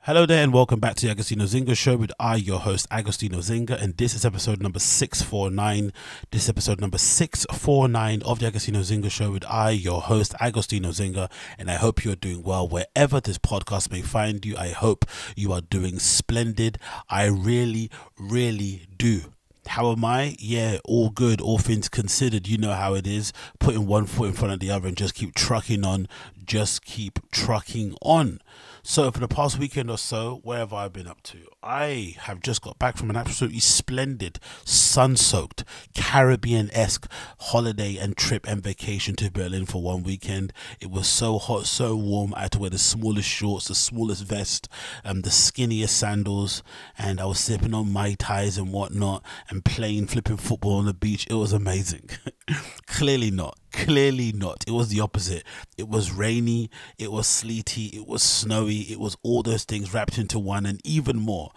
Hello there and welcome back to the Agostinho Zinga show with your host Agostinho Zinga, and this is episode number 649. This is episode number 649 of the Agostinho Zinga show with your host Agostinho Zinga, and I hope you're doing well wherever this podcast may find you. I hope you are doing splendid. I really do. How am I? Yeah, all good, all things considered. You know how it is, putting one foot in front of the other and just keep trucking on, So for the past weekend or so, where have I been up to? I have just got back from an absolutely splendid, sun-soaked, Caribbean-esque holiday and trip and vacation to Berlin for one weekend. It was so hot, so warm. I had to wear the smallest shorts, the smallest vest, the skinniest sandals, and I was sipping on Mai Tais and whatnot and playing flipping football on the beach. It was amazing. Clearly not. It was the opposite. It was rainy, it was sleety, it was snowy, it was all those things wrapped into one, and even more.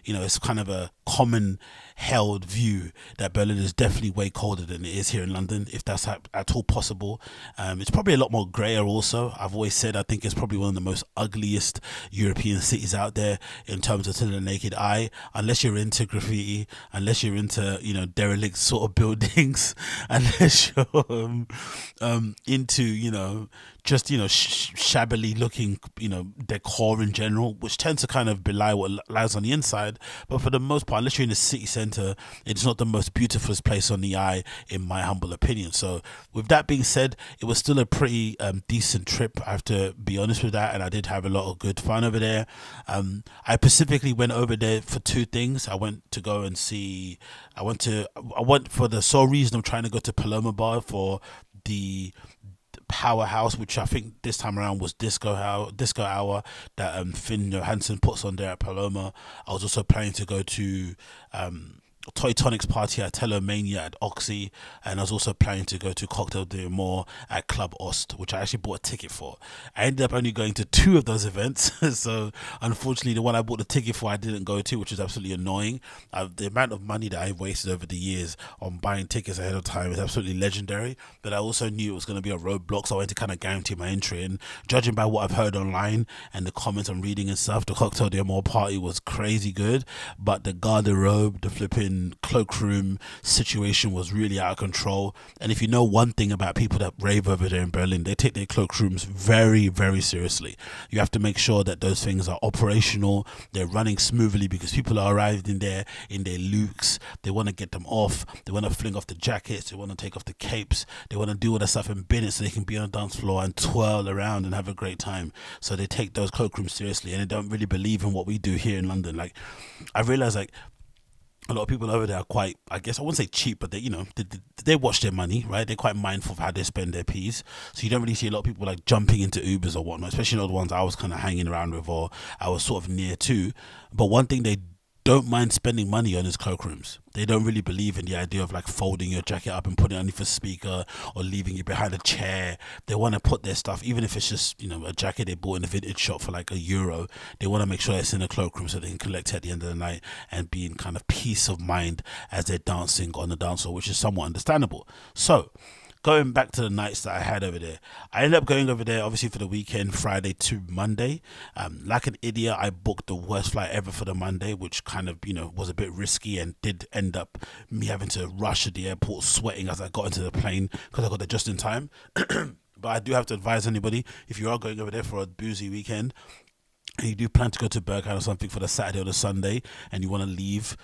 It's kind of a common held view that Berlin is definitely way colder than it is here in London, if that's at all possible. It's probably a lot more grayer also. I've always said I think it's probably one of the most ugliest European cities out there in terms of to the naked eye, unless you're into graffiti, unless you're into derelict sort of buildings, unless you're into just shabbily looking decor in general, which tends to kind of belie what lies on the inside. But for the most part, unless you're in the city centre, it's not the most beautiful place on the eye, in my humble opinion. So with that being said, it was still a pretty decent trip, I have to be honest with that, and I did have a lot of good fun over there. I specifically went over there for two things. I went for the sole reason of trying to go to Paloma Bar for the Powerhouse, which I think this time around was disco hour that Finn Johansson puts on there at Paloma. I was also planning to go to Toy Tonics party at ITALOMANIA at Oxy, and I was also planning to go to Cocktail de Amor at Qube East, which I actually bought a ticket for. I ended up only going to two of those events, so unfortunately the one I bought the ticket for I didn't go to, which is absolutely annoying. The amount of money that I've wasted over the years on buying tickets ahead of time is absolutely legendary, but I also knew it was going to be a roadblock, so I wanted to kind of guarantee my entry, and judging by what I've heard online and the comments I'm reading and stuff, the Cocktail de Amor party was crazy good, but the garderobe, the flipping cloakroom situation was really out of control. And if you know one thing about people that rave over there in Berlin, they take their cloakrooms very seriously. You have to make sure that those things are operational, they're running smoothly, because people are arriving there in their lukes. They want to get them off, they want to fling off the jackets, they want to take off the capes, they want to do all that stuff in bin it so they can be on the dance floor and twirl around and have a great time. So they take those cloakrooms seriously, and they don't really believe in what we do here in London. Like, I realize, like, a lot of people over there are quite, I guess I wouldn't say cheap, but they watch their money, right? They're quite mindful of how they spend their peas. So you don't really see a lot of people like jumping into Ubers or whatnot, especially not the ones I was kind of hanging around with or I was sort of near to. But one thing they don't mind spending money on is cloakrooms. They don't really believe in the idea of like folding your jacket up and putting it underneath a speaker or leaving it behind a chair. They want to put their stuff, even if it's just a jacket they bought in a vintage shop for like €1, they want to make sure it's in a cloakroom so they can collect it at the end of the night and be in kind of peace of mind as they're dancing on the dance floor, which is somewhat understandable. So going back to the nights that I had over there, I ended up going over there obviously for the weekend, Friday to Monday. Like an idiot, I booked the worst flight ever for the Monday, which kind of was a bit risky and did end up me having to rush at the airport, sweating as I got into the plane because I got there just in time. But I do have to advise anybody, if you are going over there for a boozy weekend and you do plan to go to Burgermeister or something for the Saturday or the Sunday, and you want to leave,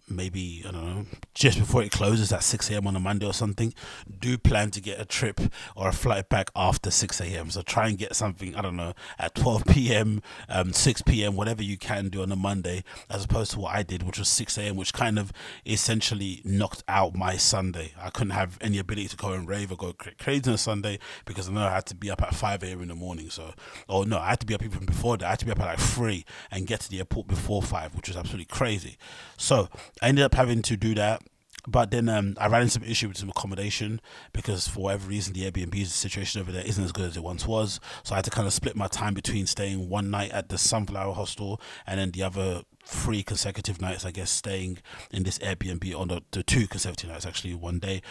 maybe, I don't know, just before it closes at 6 a.m. on a Monday or something, do plan to get a trip or a flight back after 6 a.m. So try and get something, I don't know, at 12 p.m., 6 p.m., whatever you can do on a Monday, as opposed to what I did, which was 6 a.m., which kind of essentially knocked out my Sunday. I couldn't have any ability to go and rave or go crazy on a Sunday because I know I had to be up at 5 a.m. in the morning. I had to be up even before that. I had to be up at like 3 and get to the airport before 5, which was absolutely crazy. So I ended up having to do that. But then I ran into some issue with some accommodation because for whatever reason the Airbnb situation over there isn't as good as it once was. So I had to kind of split my time between staying one night at the Sunflower Hostel and then the other 3 consecutive nights, I guess, staying in this Airbnb, on the 2 consecutive nights actually, one day,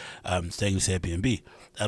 staying in this Airbnb.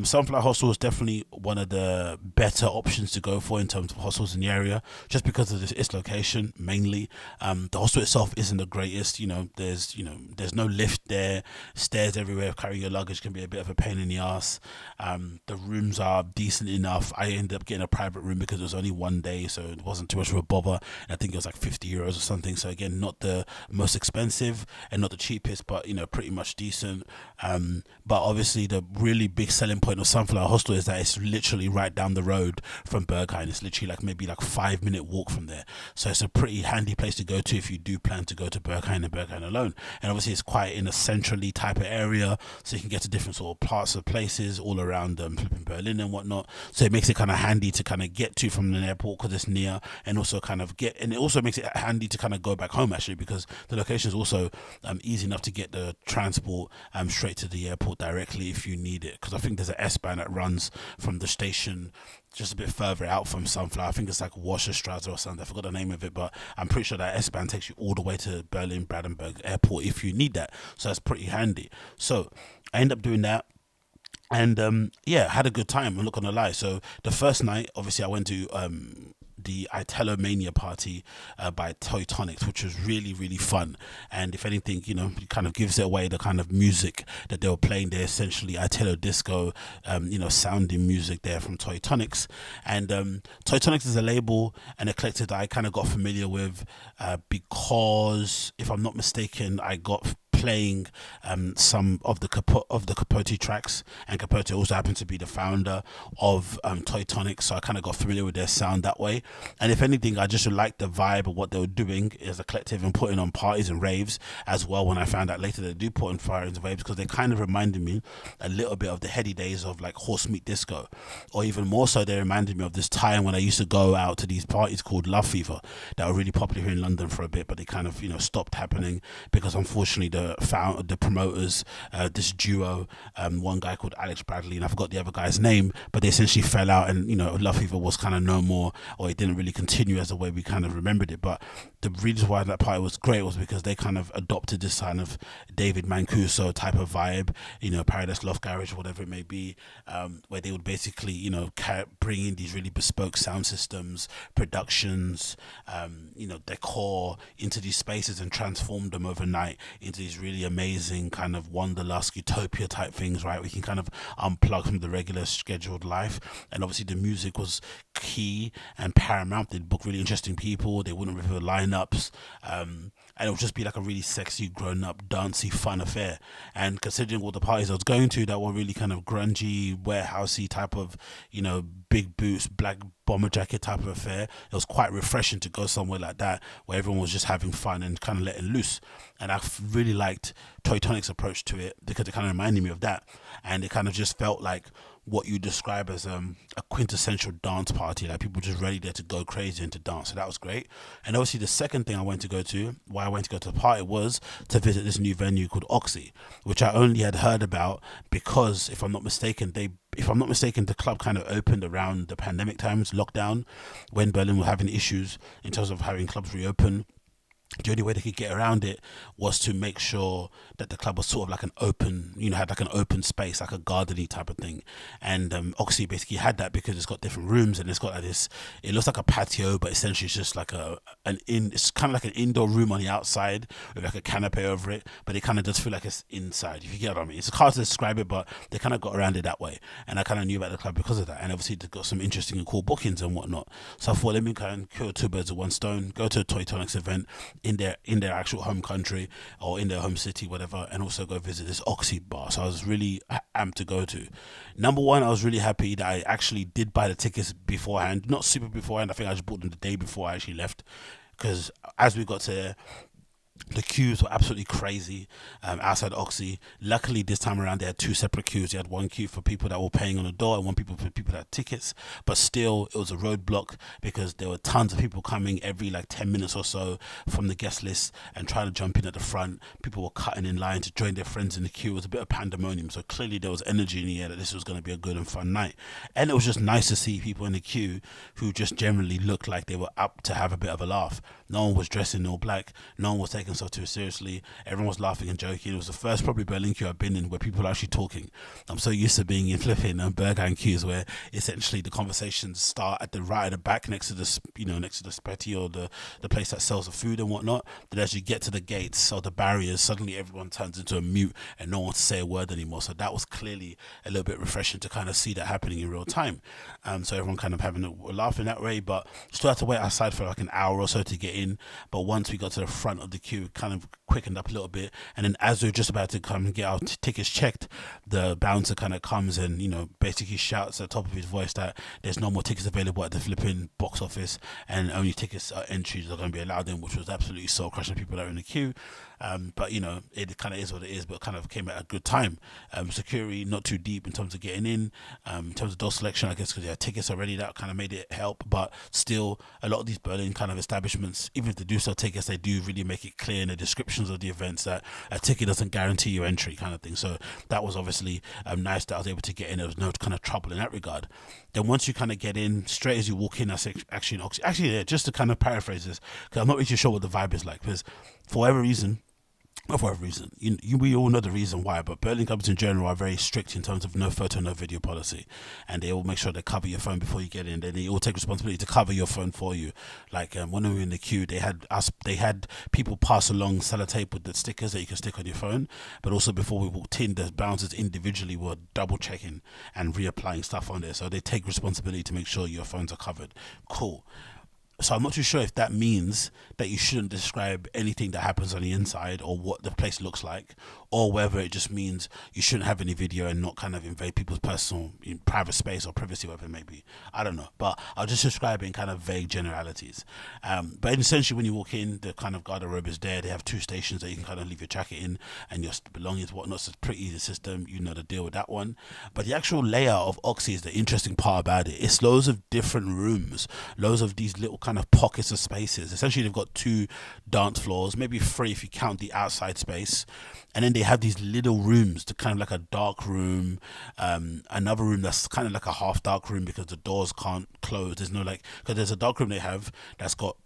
Sunflower Hostel is definitely one of the better options to go for in terms of hostels in the area, just because of its location mainly. The hostel itself isn't the greatest. There's no lift there, stairs everywhere. Carrying your luggage can be a bit of a pain in the ass. The rooms are decent enough. I ended up getting a private room because it was only one day, so it wasn't too much of a bother. And I think it was like €50 or something. So again, not the most expensive and not the cheapest, but pretty much decent. But obviously the really big selling point of Sunflower Hostel is that it's literally right down the road from Berghain. It's literally maybe 5-minute walk from there, so it's a pretty handy place to go to if you do plan to go to Berghain and Berghain alone. And obviously it's quite in a centrally type of area, so you can get to different sort of parts of places all around flipping Berlin and whatnot. So it makes it kind of handy to kind of get to from an airport because it's near, and also and it also makes it handy to kind of go back home actually, because the location is also easy enough to get the transport straight to the airport directly if you need it, because I think there's an S-Bahn that runs from the station just a bit further out from Sunflower. I think it's like Wasserstrasse or something. I forgot the name of it, but I'm pretty sure that S-Bahn takes you all the way to Berlin-Brandenburg Airport if you need that. So that's pretty handy. So I end up doing that. And yeah, had a good time, I'm not gonna lie. So the first night, obviously, I went to the ITALOMANIA party by Toy Tonics, which was really, really fun. And if anything, it kind of gives it away, the kind of music that they were playing there, essentially Italo disco, sounding music there from Toy Tonics. And Toy Tonics is a label and a collective that I kind of got familiar with because, if I'm not mistaken, I got playing some of the Capote tracks, and Capote also happened to be the founder of Toy Tonics, so I kind of got familiar with their sound that way. And if anything, I just liked the vibe of what they were doing as a collective and putting on parties and raves as well. When I found out later they do put on parties and raves, because they kind of reminded me a little bit of the heady days of like Horse Meat Disco, or even more so, they reminded me of this time when I used to go out to these parties called Love Fever that were really popular here in London for a bit, but they kind of stopped happening because unfortunately the promoters, this duo, one guy called Alex Bradley and I forgot the other guy's name, but they essentially fell out, and Love Fever was kind of no more, or it didn't really continue as the way we kind of remembered it. But the reason why that party was great was because they kind of adopted this kind of David Mancuso type of vibe, Paradise Loft Garage, whatever it may be, where they would basically bring in these really bespoke sound systems, productions, decor into these spaces and transform them overnight into these really amazing kind of Wanderlust utopia type things, right? We can kind of unplug from the regular scheduled life. And obviously the music was key and paramount. They'd book really interesting people, they wouldn't reveal lineups, and it would just be like a really sexy, grown-up, dancey, fun affair. And considering all the parties I was going to that were really kind of grungy, warehousey type of, big boots, black bomber jacket type of affair, it was quite refreshing to go somewhere like that where everyone was just having fun and kind of letting loose. And I really liked Toy Tonic's approach to it because it kind of reminded me of that, and it kind of just felt like what you describe as a quintessential dance party, like people just ready there to go crazy and to dance. So that was great. And obviously the second thing I went to go to, why I went to go to the party, was to visit this new venue called Oxy, which I only had heard about because, if I'm not mistaken, the club kind of opened around the pandemic times, lockdown, when Berlin were having issues in terms of having clubs reopen. The only way they could get around it was to make sure that the club was sort of like an open, had like an open space, like a garden-y type of thing. And Oxy basically had that because it's got different rooms, and it's got like this, it looks like a patio, but essentially it's just like it's kind of like an indoor room on the outside with like a canopy over it, but it kind of does feel like it's inside, if you get what I mean. It's hard to describe it, but they kind of got around it that way. And I kind of knew about the club because of that. And obviously they've got some interesting and cool bookings and whatnot. So I thought, let me kind of kill two birds with one stone, go to a Toy Tonics event in their actual home country or in their home city, whatever, and also go visit this Oxy bar. So I was really amped to go to. Number one, I was really happy that I actually did buy the tickets beforehand, not super beforehand. I think I just bought them the day before I actually left, because as we got to The queues were absolutely crazy outside Oxy. Luckily, this time around, they had two separate queues. They had one queue for people that were paying on the door and one people for people that had tickets. But still, it was a roadblock because there were tons of people coming every like 10 minutes or so from the guest list and trying to jump in at the front. People were cutting in line to join their friends in the queue. It was a bit of pandemonium. So clearly, there was energy in the air that this was going to be a good and fun night. And it was just nice to see people in the queue who just generally looked like they were up to have a bit of a laugh. No one was dressed in all black. No one was taking so too seriously. Everyone was laughing and joking. It was the first probably Berlin queue I've been in where people are actually talking. I'm so used to being in flipping and burger queues where essentially the conversations start at the right at the back next to the next to the spetty or the place that sells the food and whatnot. But as you get to the gates or the barriers, suddenly everyone turns into a mute and no one wants to say a word anymore. So that was clearly a little bit refreshing to kind of see that happening in real time. So everyone kind of having a laugh in that way, but still had to wait outside for like an hour or so to get in. But once we got to the front of the queue, it kind of quickened up a little bit, and then as we were just about to come and get our tickets checked, the bouncer kind of comes and basically shouts at the top of his voice that there's no more tickets available at the flipping box office and only tickets entries are going to be allowed in, which was absolutely soul crushing people that are in the queue. But it kind of is what it is, but kind of came at a good time. Security not too deep in terms of getting in terms of door selection, I guess, because they had tickets already. That kind of made it help, but still a lot of these Berlin kind of establishments, even if they do sell tickets, they do really make it clear in the descriptions of the events that a ticket doesn't guarantee your entry kind of thing. So that was obviously nice that I was able to get in. There was no kind of trouble in that regard. Then once you kind of get in, straight as you walk in, that's actually yeah, just to kind of paraphrase this, because I'm not really sure what the vibe is like, because for whatever reason, not for whatever reason, we all know the reason why, but Berlin clubs in general are very strict in terms of no photo, no video policy, and they all make sure they cover your phone before you get in. Then they all take responsibility to cover your phone for you. Like when we were in the queue, they had people pass along sellotape with the stickers that you can stick on your phone, but also before we walked in, the bouncers individually were double checking and reapplying stuff on there, so they take responsibility to make sure your phones are covered. Cool. So I'm not too sure if that means that you shouldn't describe anything that happens on the inside or what the place looks like, or whether it just means you shouldn't have any video and not kind of invade people's personal private space or privacy, whatever it may be. I don't know, but I'll just describe it in kind of vague generalities. But essentially, when you walk in, the kind of garderobe is there. They have two stations that you can kind of leave your jacket in and your belongings, whatnot. So it's a pretty easy system. You know the deal with that one. But the actual layout of Oxy is the interesting part about it. It's loads of different rooms, loads of these little kind of pockets of spaces. Essentially, they've got two dance floors, maybe three if you count the outside space, and then they have these little rooms, to kind of like a dark room, another room that's kind of like a half dark room because the doors can't close. There's no because there's a dark room they have that's got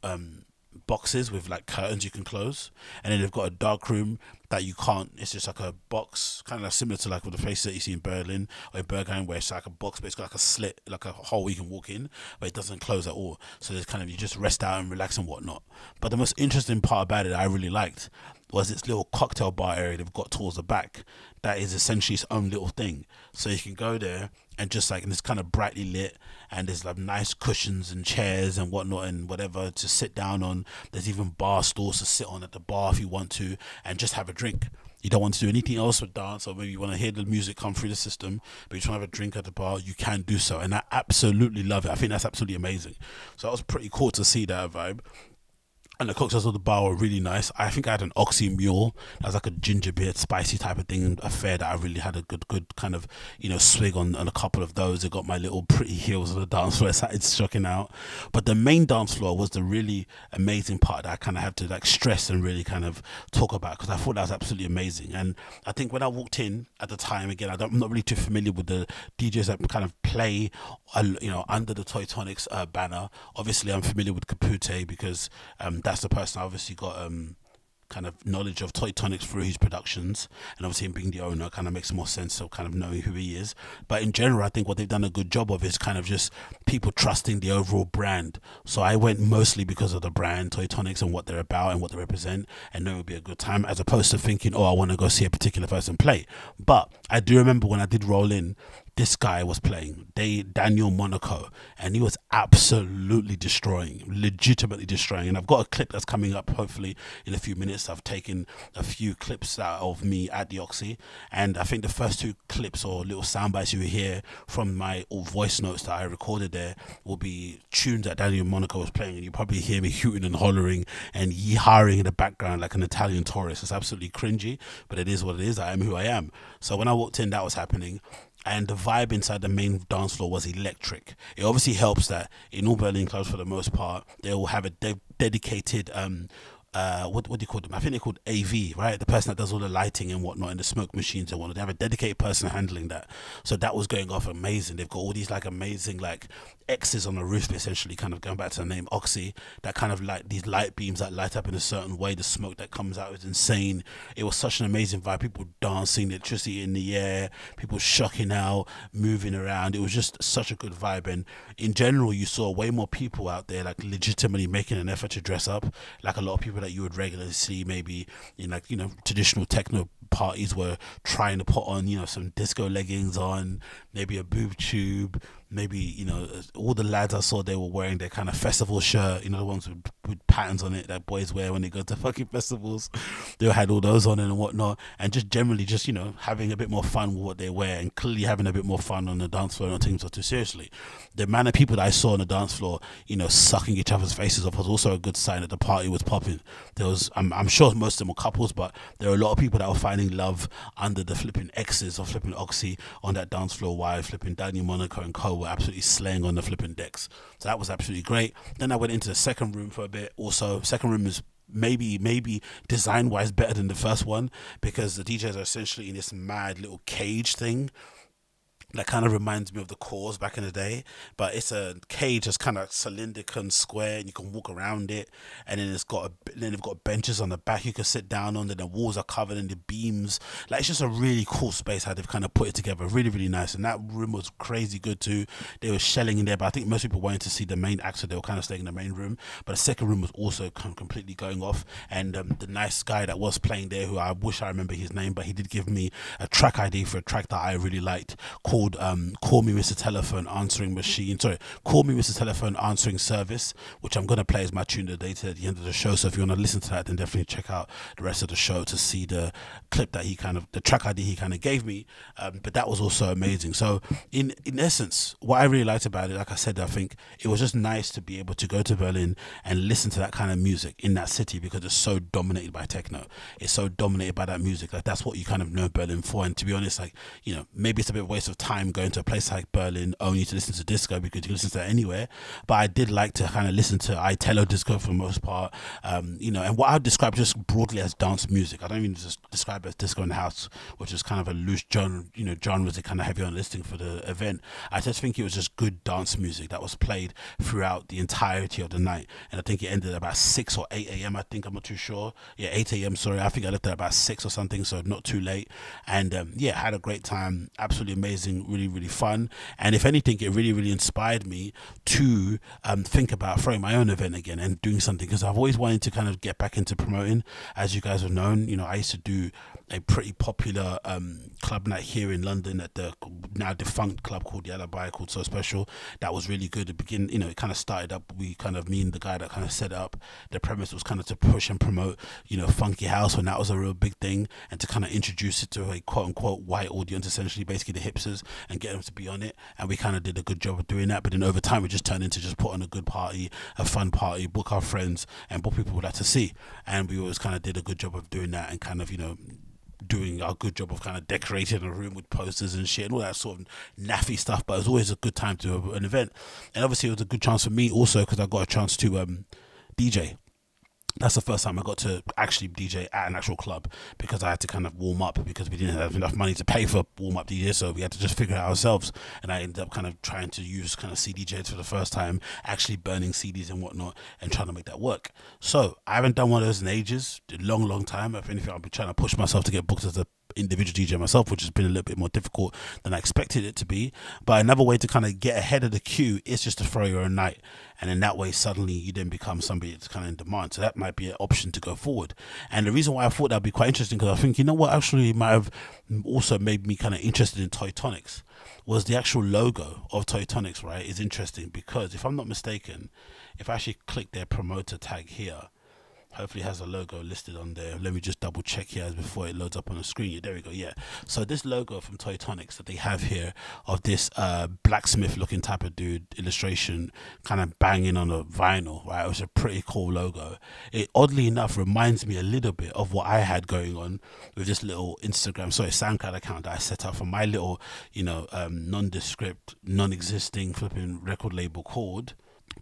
boxes with like curtains you can close, and then they've got a dark room that you can't. It's just like a box, kind of like similar to like with the places that you see in Berlin or in Bergheim, where it's like a box, but it's got like a slit, like a hole you can walk in, but it doesn't close at all. So there's kind of, you just rest out and relax and whatnot. But the most interesting part about it that I really liked was this little cocktail bar area they've got towards the back that is essentially its own little thing. So you can go there and just like, and it's kind of brightly lit, and there's like nice cushions and chairs and whatnot and whatever to sit down on. There's even bar stools to sit on at the bar if you want to and just have a drink. You don't want to do anything else with dance, or maybe you want to hear the music come through the system, but you just want to have a drink at the bar, you can do so. And I absolutely love it. I think that's absolutely amazing. So that was pretty cool to see that vibe. And the cocktails of the bar were really nice. I think I had an Oxy Mule. That was like a ginger beer, spicy type of thing, affair that I really had a good kind of, swig on a couple of those. I got my little pretty heels on the dance floor. I started shocking out. But the main dance floor was the really amazing part that I kind of had to like stress and really kind of talk about, because I thought that was absolutely amazing. And I think when I walked in at the time, again, I'm not really too familiar with the DJs that kind of play, under the Toy Tonics banner. Obviously, I'm familiar with Capute because that's the person I obviously got kind of knowledge of Toy Tonics through his productions, and obviously him being the owner kind of makes more sense of kind of knowing who he is. But in general, I think what they've done a good job of is kind of just people trusting the overall brand. So I went mostly because of the brand Toy Tonics and what they're about and what they represent, and know it would be a good time, as opposed to thinking, oh, I want to go see a particular person play. But I do remember when I did roll in, this guy was playing, Daniel Monaco, and he was absolutely destroying, legitimately destroying. And I've got a clip that's coming up hopefully in a few minutes. I've taken a few clips out of me at the Oxy, and I think the first two clips or little sound bites you will hear from my voice notes that I recorded there will be tunes that Daniel Monaco was playing, and you probably hear me hooting and hollering and yee-hawing in the background like an Italian tourist. It's absolutely cringy, but it is what it is. I am who I am. So when I walked in, that was happening, and the vibe inside the main dance floor was electric. It obviously helps that in all Berlin clubs, for the most part, they will have a dedicated what do you call them? I think they're called AV, right? The person that does all the lighting and whatnot and the smoke machines and whatnot. They have a dedicated person handling that. So that was going off amazing. They've got all these like amazing like X's on the roof, essentially, kind of going back to the name Oxy, that kind of like these light beams that light up in a certain way. The smoke that comes out is insane. It was such an amazing vibe. People dancing, electricity in the air, people shocking out, moving around. It was just such a good vibe. And in general, you saw way more people out there like legitimately making an effort to dress up, like a lot of people that you would regularly see maybe in like, you know, traditional techno parties were trying to put on, you know, some disco leggings on, maybe a boob tube, maybe, you know, all the lads I saw, they were wearing their kind of festival shirt, you know, the ones with patterns on it that boys wear when they go to fucking festivals. They had all those on and whatnot, and just generally just, you know, having a bit more fun with what they wear, and clearly having a bit more fun on the dance floor, not taking themselves too seriously. The amount of people that I saw on the dance floor, you know, sucking each other's faces off was also a good sign that the party was popping. There was, I'm sure most of them were couples, but there were a lot of people that were finding love under the flipping X's or flipping Oxy on that dance floor, while flipping Daniel Monaco and co were absolutely slaying on the flipping decks. So that was absolutely great. Then I went into the second room for a bit. Also, second room is maybe design wise better than the first one, because the DJs are essentially in this mad little cage thing that kind of reminds me of the Cause back in the day, but it's a cage that's kind of cylindrical and square, and you can walk around it, and then they've got benches on the back you can sit down on, then the walls are covered in the beams. Like, it's just a really cool space how they've kind of put it together, really really nice. And that room was crazy good too. They were shelling in there, but I think most people wanted to see the main actor, they were kind of staying in the main room. But the second room was also kind of completely going off, and the nice guy that was playing there, who I wish I remember his name, but he did give me a track ID for a track that I really liked, called Call Me Mr. Telephone Answering Machine. Sorry, Call Me Mr. Telephone Answering Service, which I'm going to play as my tune today at the end of the show. So if you want to listen to that, then definitely check out the rest of the show to see the clip that the track ID he kind of gave me. But that was also amazing. So in essence, what I really liked about it, like I said, I think it was just nice to be able to go to Berlin and listen to that kind of music in that city, because it's so dominated by techno. It's so dominated by that music. Like, that's what you kind of know Berlin for. And to be honest, like, you know, maybe it's a bit of a waste of time going to a place like Berlin only to listen to disco, because you can listen to that anywhere. But I did like to kind of listen to Italo disco for the most part, you know, and what I would describe just broadly as dance music. I don't even just describe it as disco in the house, which is kind of a loose genre, you know, genres that kind of heavy on listing for the event. I just think it was just good dance music that was played throughout the entirety of the night. And I think it ended at about 6 or 8 a.m. I think, I'm not too sure. Yeah, 8 a.m. sorry. I think I left at about 6 or something, so not too late. And yeah, had a great time. Absolutely amazing, really really fun. And if anything, it really really inspired me to think about throwing my own event again and doing something, because I've always wanted to kind of get back into promoting. As you guys have known, you know, I used to do a pretty popular club night here in London at the now defunct club called the Alibi, called So Special. That was really good. You know, it kind of started up, me and the guy that kind of set it up, the premise was kind of to push and promote, you know, funky house, when that was a real big thing, and to kind of introduce it to a quote unquote white audience, essentially basically the hipsters, and get them to be on it. And we kind of did a good job of doing that. But then over time, we just turned into just put on a good party, a fun party, book our friends, and book people we'd like to see. And we always kind of did a good job of doing that, and kind of, you know, doing our good job of kind of decorating a room with posters and shit and all that sort of naffy stuff. But it was always a good time to do an event. And obviously it was a good chance for me also, because I got a chance to DJ. That's the first time I got to actually DJ at an actual club, because I had to kind of warm up, because we didn't have enough money to pay for warm up DJs, so we had to just figure it out ourselves. And I ended up kind of trying to use kind of CDJs for the first time, actually burning CDs and whatnot, and trying to make that work. So I haven't done one of those in ages, a long time. If anything, I'll be trying to push myself to get booked as a individual DJ myself, which has been a little bit more difficult than I expected it to be. But another way to kind of get ahead of the queue is just to throw your own night, and in that way suddenly you then become somebody that's kind of in demand. So that might be an option to go forward. And the reason why I thought that'd be quite interesting, because I think, you know what, actually might have also made me kind of interested in Toy Tonics, was the actual logo of Toy Tonics, right? Is interesting because if I'm not mistaken, if I actually click their promoter tag here, hopefully it has a logo listed on there. Let me just double check here before it loads up on the screen. Yeah, there we go. Yeah, so this logo from Toy Tonics that they have here of this blacksmith looking type of dude illustration kind of banging on a vinyl, right? It was a pretty cool logo. It oddly enough reminds me a little bit of what I had going on with this little SoundCloud account that I set up for my little, you know, nondescript, non-existing flipping record label called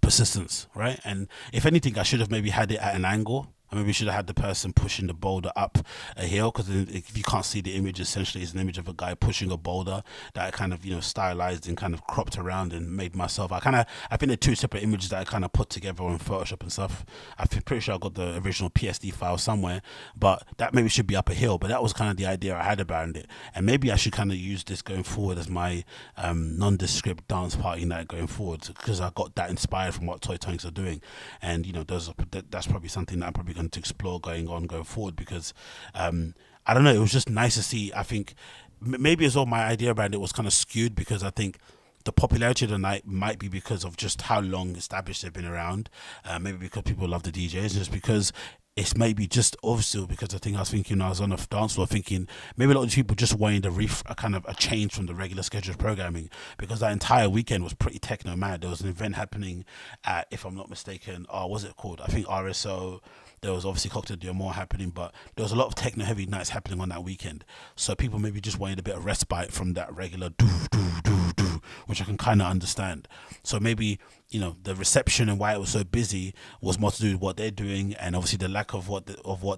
Persistence, right? And if anything, I should have maybe had it at an angle. I maybe should have had the person pushing the boulder up a hill, because if you can't see the image, essentially it's an image of a guy pushing a boulder that I kind of, you know, stylized and kind of cropped around and made myself. I think they're two separate images that I kind of put together on Photoshop and stuff. I'm pretty sure I got the original PSD file somewhere, but that maybe should be up a hill. But that was kind of the idea I had about it, and maybe I should kind of use this going forward as my nondescript dance party night going forward, because I got that inspired from what Toy Tonics are doing. And you know, that's probably something that I'm probably going to explore going forward, because I don't know, it was just nice to see. I think maybe as well my idea around it was kind of skewed, because I think the popularity of the night might be because of just how long established they've been around, maybe because people love the DJs, just because it's maybe just also because I was thinking, I was on a dance floor thinking maybe a lot of people just wanted a kind of a change from the regular schedule of programming, because that entire weekend was pretty techno mad. There was an event happening at, if I'm not mistaken, what's it called? I think RSO. There was obviously Cocktail du More happening, but there was a lot of techno heavy nights happening on that weekend. So people maybe just wanted a bit of respite from that regular do, which I can kind of understand. So maybe, you know, the reception and why it was so busy was more to do with what they're doing, and obviously the lack of what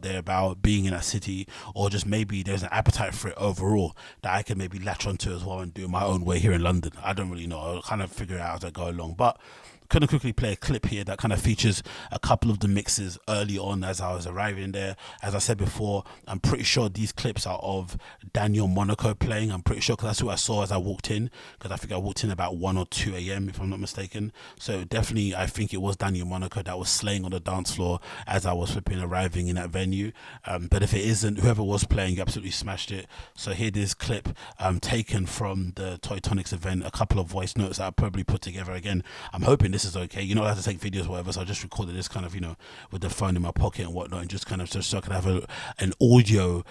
they're about, being in that city, or just maybe there's an appetite for it overall that I can maybe latch onto as well and do my own way here in London. I don't really know. I'll kind of figure it out as I go along. But going to quickly play a clip here that kind of features a couple of the mixes early on as I was arriving there. As I said before, I'm pretty sure these clips are of Daniel Monaco playing. I'm pretty sure, because that's who I saw as I walked in, because I think I walked in about 1 or 2 a.m. if I'm not mistaken. So definitely I think it was Daniel Monaco that was slaying on the dance floor as I was flipping arriving in that venue. But if it isn't, whoever was playing absolutely smashed it. So here this clip taken from the Toy Tonics event, a couple of voice notes that I probably put together. Again, I'm hoping this is okay. You know, I have to take videos or whatever, so I just recorded this kind of, you know, with the phone in my pocket and whatnot, and just kind of so I could have an audio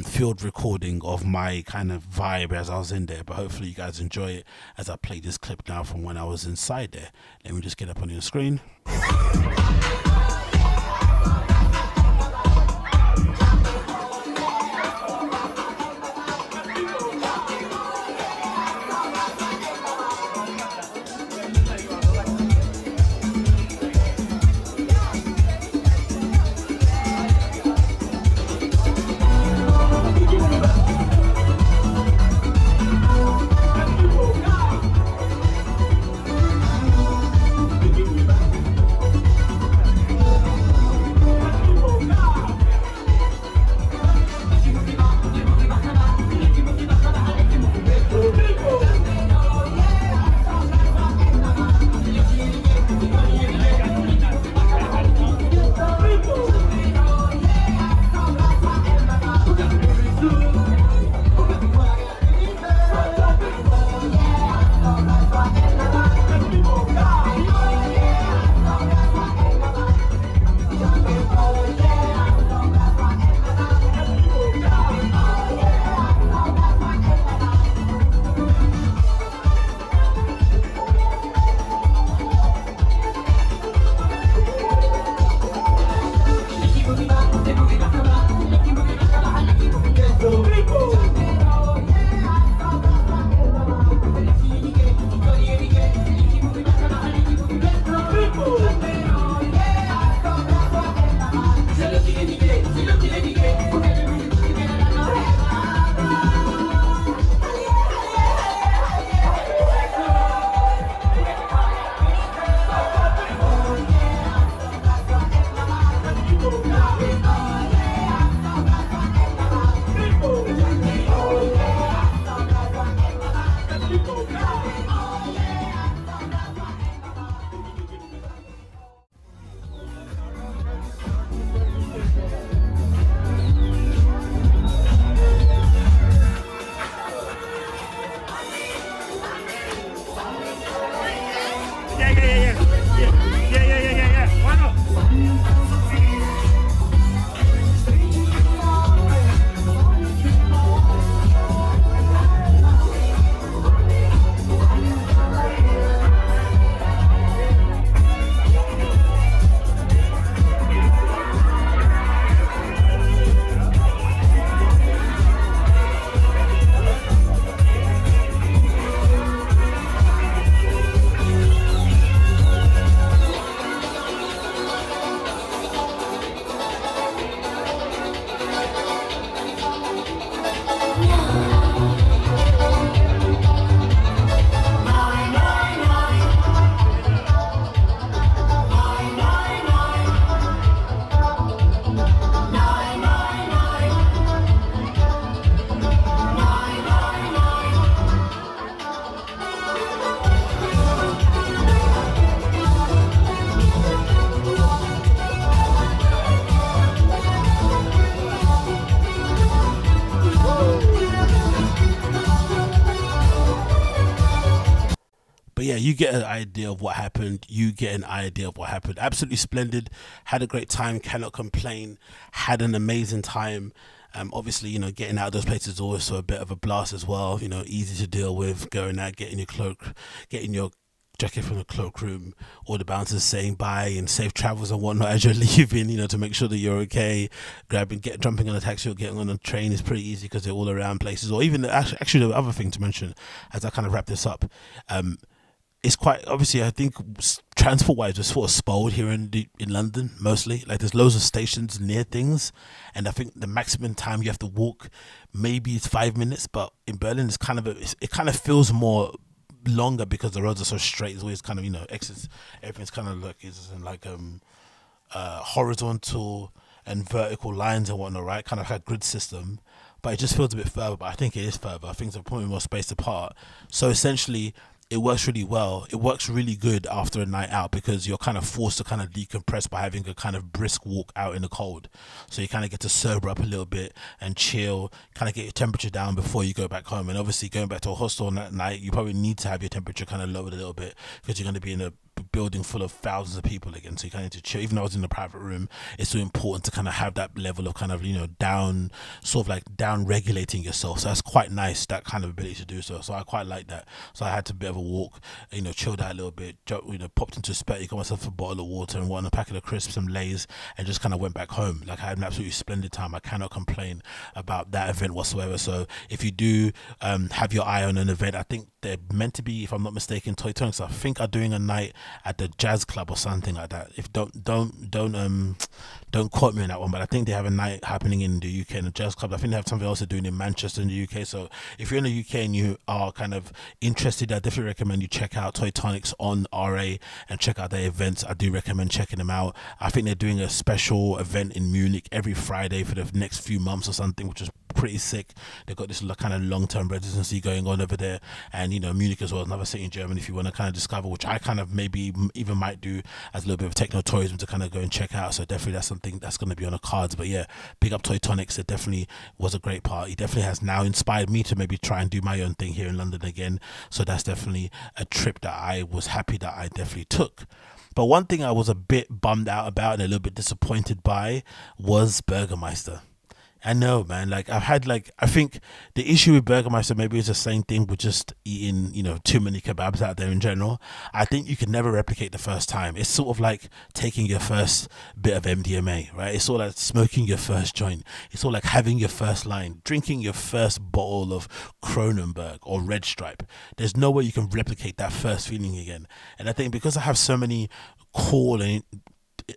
field recording of my kind of vibe as I was in there. But hopefully you guys enjoy it as I play this clip now from when I was inside there. Let me just get up on your screen. you get an idea of what happened. You get an idea of what happened. Absolutely splendid. Had a great time. Cannot complain. Had an amazing time. Obviously, you know, getting out of those places is always a bit of a blast as well. You know, easy to deal with. Going out, getting your cloak, getting your jacket from the cloakroom, all the bouncers saying bye and safe travels and whatnot as you're leaving, you know, to make sure that you're okay. Jumping on a taxi or getting on a train is pretty easy because they're all around places. Or even actually the other thing to mention as I kind of wrap this up, it's quite obviously, I think transport wise we're sort of spoiled here in London mostly. Like there's loads of stations near things, and I think the maximum time you have to walk maybe it's 5 minutes, but in Berlin it's kind of it kind of feels more longer because the roads are so straight. It's always kind of, you know, exits, everything's kind of like horizontal and vertical lines and whatnot, right? Kind of like a grid system, but it just feels a bit further. But I think it is further. I think they're probably more spaced apart. So essentially, it works really well. It works really good after a night out because you're kind of forced to kind of decompress by having a kind of brisk walk out in the cold. So you kind of get to sober up a little bit and chill, kind of get your temperature down before you go back home. And obviously going back to a hostel at night, you probably need to have your temperature kind of lowered a little bit because you're going to be in a building full of thousands of people again, so you kind of need to chill. Even though I was in a private room, it's so important to kind of have that level of kind of, you know, down regulating yourself. So that's quite nice, that kind of ability to do so. So I quite like that. So I had to a bit of a walk, you know, chilled out a little bit, you know, popped into Spetty, got myself a bottle of water and one, a packet of crisps, some Lays, and just kind of went back home. Like I had an absolutely splendid time. I cannot complain about that event whatsoever. So if you do have your eye on an event, I think they're meant to be, if I'm not mistaken, Toy Tonics I think are doing a night at the Jazz Club or something like that. If don't quote me on that one, but I think they have a night happening in the UK in the Jazz Club. I think they have something else they're doing in Manchester in the UK. So if you're in the UK and you are kind of interested, I definitely recommend you check out Toy Tonics on RA and check out their events. I do recommend checking them out. I think they're doing a special event in Munich every Friday for the next few months or something, which is pretty sick. They've got this kind of long-term residency going on over there, and you know, Munich as well, another city in Germany if you want to kind of discover, which I kind of maybe even might do as a little bit of techno tourism to kind of go and check out. So definitely that's something that's going to be on the cards. But yeah, big up Toy Tonics. It definitely was a great party. Definitely has now inspired me to maybe try and do my own thing here in London again. So that's definitely a trip that I was happy that I definitely took. But one thing I was a bit bummed out about and a little bit disappointed by was Burgermeister. I know, man. Like I think the issue with Burgermeister maybe is the same thing with just eating, you know, too many kebabs out there in general. I think you can never replicate the first time. It's sort of like taking your first bit of MDMA, right? It's sort of like smoking your first joint. It's sort of like having your first line, drinking your first bottle of Kronenberg or Red Stripe. There's no way you can replicate that first feeling again. And I think because I have so many cool and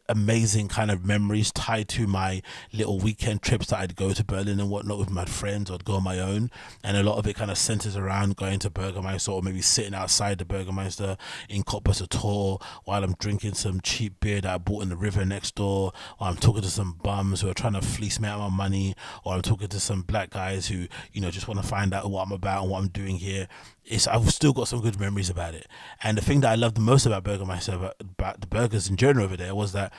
amazing kind of memories tied to my little weekend trips that I'd go to Berlin and whatnot with my friends, or I'd go on my own, and a lot of it kind of centers around going to Burgermeister or maybe sitting outside the Burgermeister in Cottbusser Tor while I'm drinking some cheap beer that I bought in the river next door, or I'm talking to some bums who are trying to fleece me out of my money, or I'm talking to some black guys who, you know, just want to find out what I'm about and what I'm doing here. I've still got some good memories about it. And the thing that I loved the most about Burgermeister, about the burgers in general over there, was that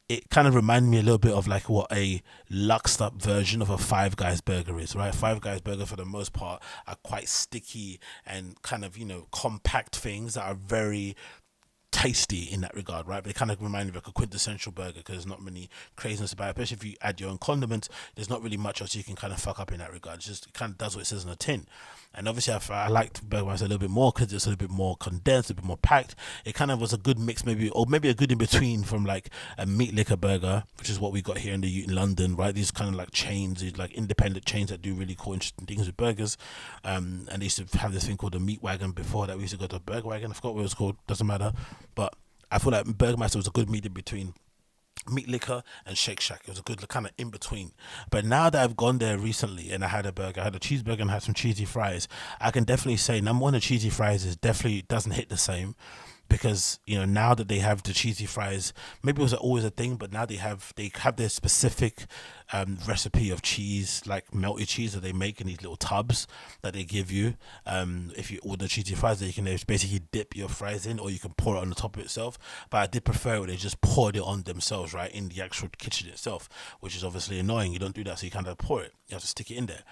it kind of reminded me a little bit of like what a luxed up version of a Five Guys burger is, right? Five Guys burger for the most part are quite sticky and kind of, you know, compact things that are very tasty in that regard, right? But they kind of remind me of like a quintessential burger because there's not many craziness about it, especially if you add your own condiments. There's not really much else you can kind of fuck up in that regard. It kind of does what it says on the tin. And obviously I liked Burgermeister a little bit more because it's a little bit more condensed, a bit more packed. It kind of was a good mix, maybe a good in between from like a meat liquor burger, which is what we got here in London, right? These kind of like chains, these like independent chains that do really cool, interesting things with burgers. And they used to have this thing called the Meat Wagon before that. We used to go to Burger Wagon. I forgot what it was called. Doesn't matter. But I feel like Burgermeister was a good medium between meat liquor and Shake Shack. It was a good kind of in between. But now that I've gone there recently and I had a burger, I had a cheeseburger and had some cheesy fries, I can definitely say number one, the cheesy fries is definitely doesn't hit the same. because you know, now that they have the cheesy fries, maybe it was always a thing, but now they have their specific recipe of cheese, like melted cheese that they make in these little tubs that they give you. If you order cheesy fries, that you can basically dip your fries in, or you can pour it on the top of itself. But I did prefer when they just poured it on themselves, right, in the actual kitchen itself, which is obviously annoying. You don't do that, so you kind of pour it. You have to stick it in there.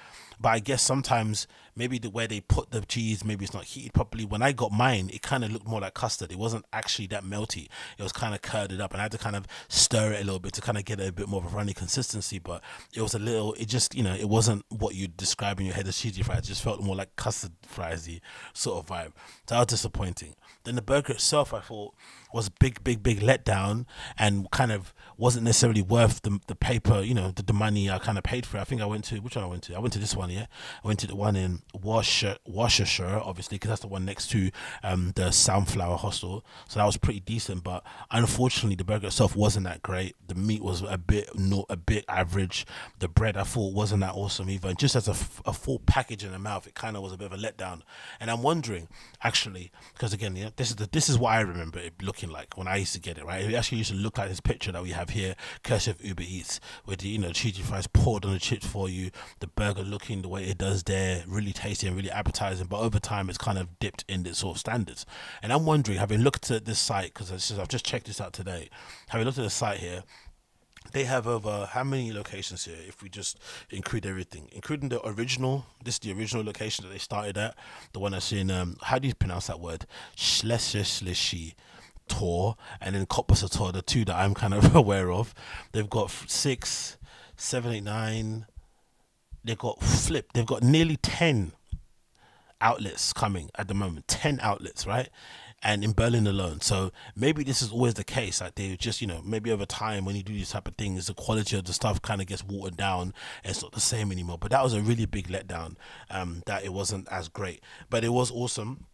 But I guess sometimes maybe the way they put the cheese, maybe it's not heated properly. When I got mine, it kind of looked more like custard. It wasn't actually that melty. It was kind of curded up, and I had to kind of stir it a little bit to kind of get a bit more of a runny consistency. But it was a little, it just, you know, it wasn't what you describe in your head as cheesy fries. It just felt more like custard friesy sort of vibe. So that was disappointing. Then the burger itself, I thought, was big letdown, and kind of wasn't necessarily worth the paper, you know, the money I kind of paid for it. I think I went to, which one I went to? I went to this one, yeah. I went to the one in Worcestershire, obviously, because that's the one next to the Sunflower Hostel. So that was pretty decent, but unfortunately the burger itself wasn't that great. The meat was a bit average. The bread, I thought, wasn't that awesome either. And just as a full package in the mouth, it kind of was a bit of a letdown. And I'm wondering, actually, because again, yeah, this is what I remember it looking like when I used to get it, right? It actually used to look like this picture that we have here, courtesy of Qube East, with the, you know, cheesy fries poured on the chips for you, the burger looking the way it does there, really tasty and really appetizing. But over time, it's kind of dipped in its sort of standards. And I'm wondering, having looked at this site, because I've just checked this out today, having looked at the site here, they have over how many locations here, if we just include everything, including the original, this is the original location that they started at, the one that's in, how do you pronounce that word? Schleswig Tor, and then Cottbusser Tor, the two that I'm kind of aware of. They've got 6, 7, 8, 9, they've got nearly 10 outlets coming at the moment, 10 outlets, right? And in Berlin alone. So maybe this is always the case, like they just, you know, maybe over time when you do these type of things, the quality of the stuff kind of gets watered down and it's not the same anymore. But that was a really big letdown, that it wasn't as great. But it was awesome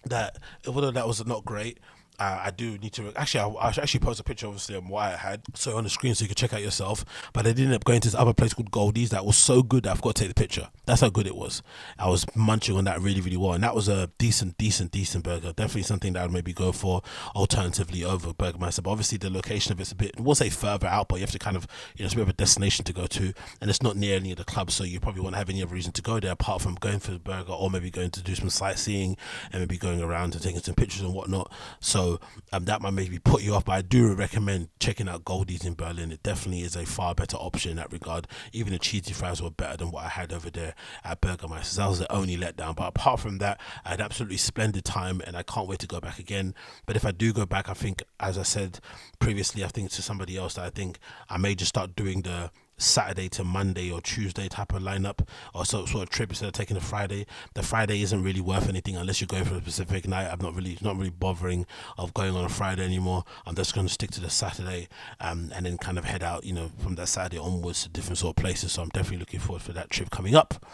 that, although that was not great, I do need to actually, I actually post a picture obviously of what I had so on the screen so you can check out yourself. But I did end up going to this other place called Goldie's that was so good that I forgot to take the picture. That's how good it was. I was munching on that really well, and that was a decent burger. Definitely something that I would maybe go for alternatively over Burgermeister. But obviously the location of it's a bit, we'll say further out, but you have to kind of, you know, it's a bit of a destination to go to, and it's not near any of the clubs, so you probably won't have any other reason to go there apart from going for the burger, or maybe going to do some sightseeing and maybe going around and taking some pictures and whatnot. So that might maybe put you off, but I do recommend checking out Goldie's in Berlin. It definitely is a far better option in that regard. Even the cheesy fries were better than what I had over there at Burgermeister. That was the only letdown, but apart from that, I had absolutely splendid time and I can't wait to go back again. But if I do go back, I think, as I said previously, I think to somebody else, that I think I may just start doing the Saturday to Monday or Tuesday type of lineup, or sort of trip, instead of taking the Friday. The Friday isn't really worth anything unless you're going for a specific night. I'm not really bothering of going on a Friday anymore. I'm just going to stick to the Saturday, and then kind of head out, you know, from that Saturday onwards to different sort of places. So I'm definitely looking forward for that trip coming up.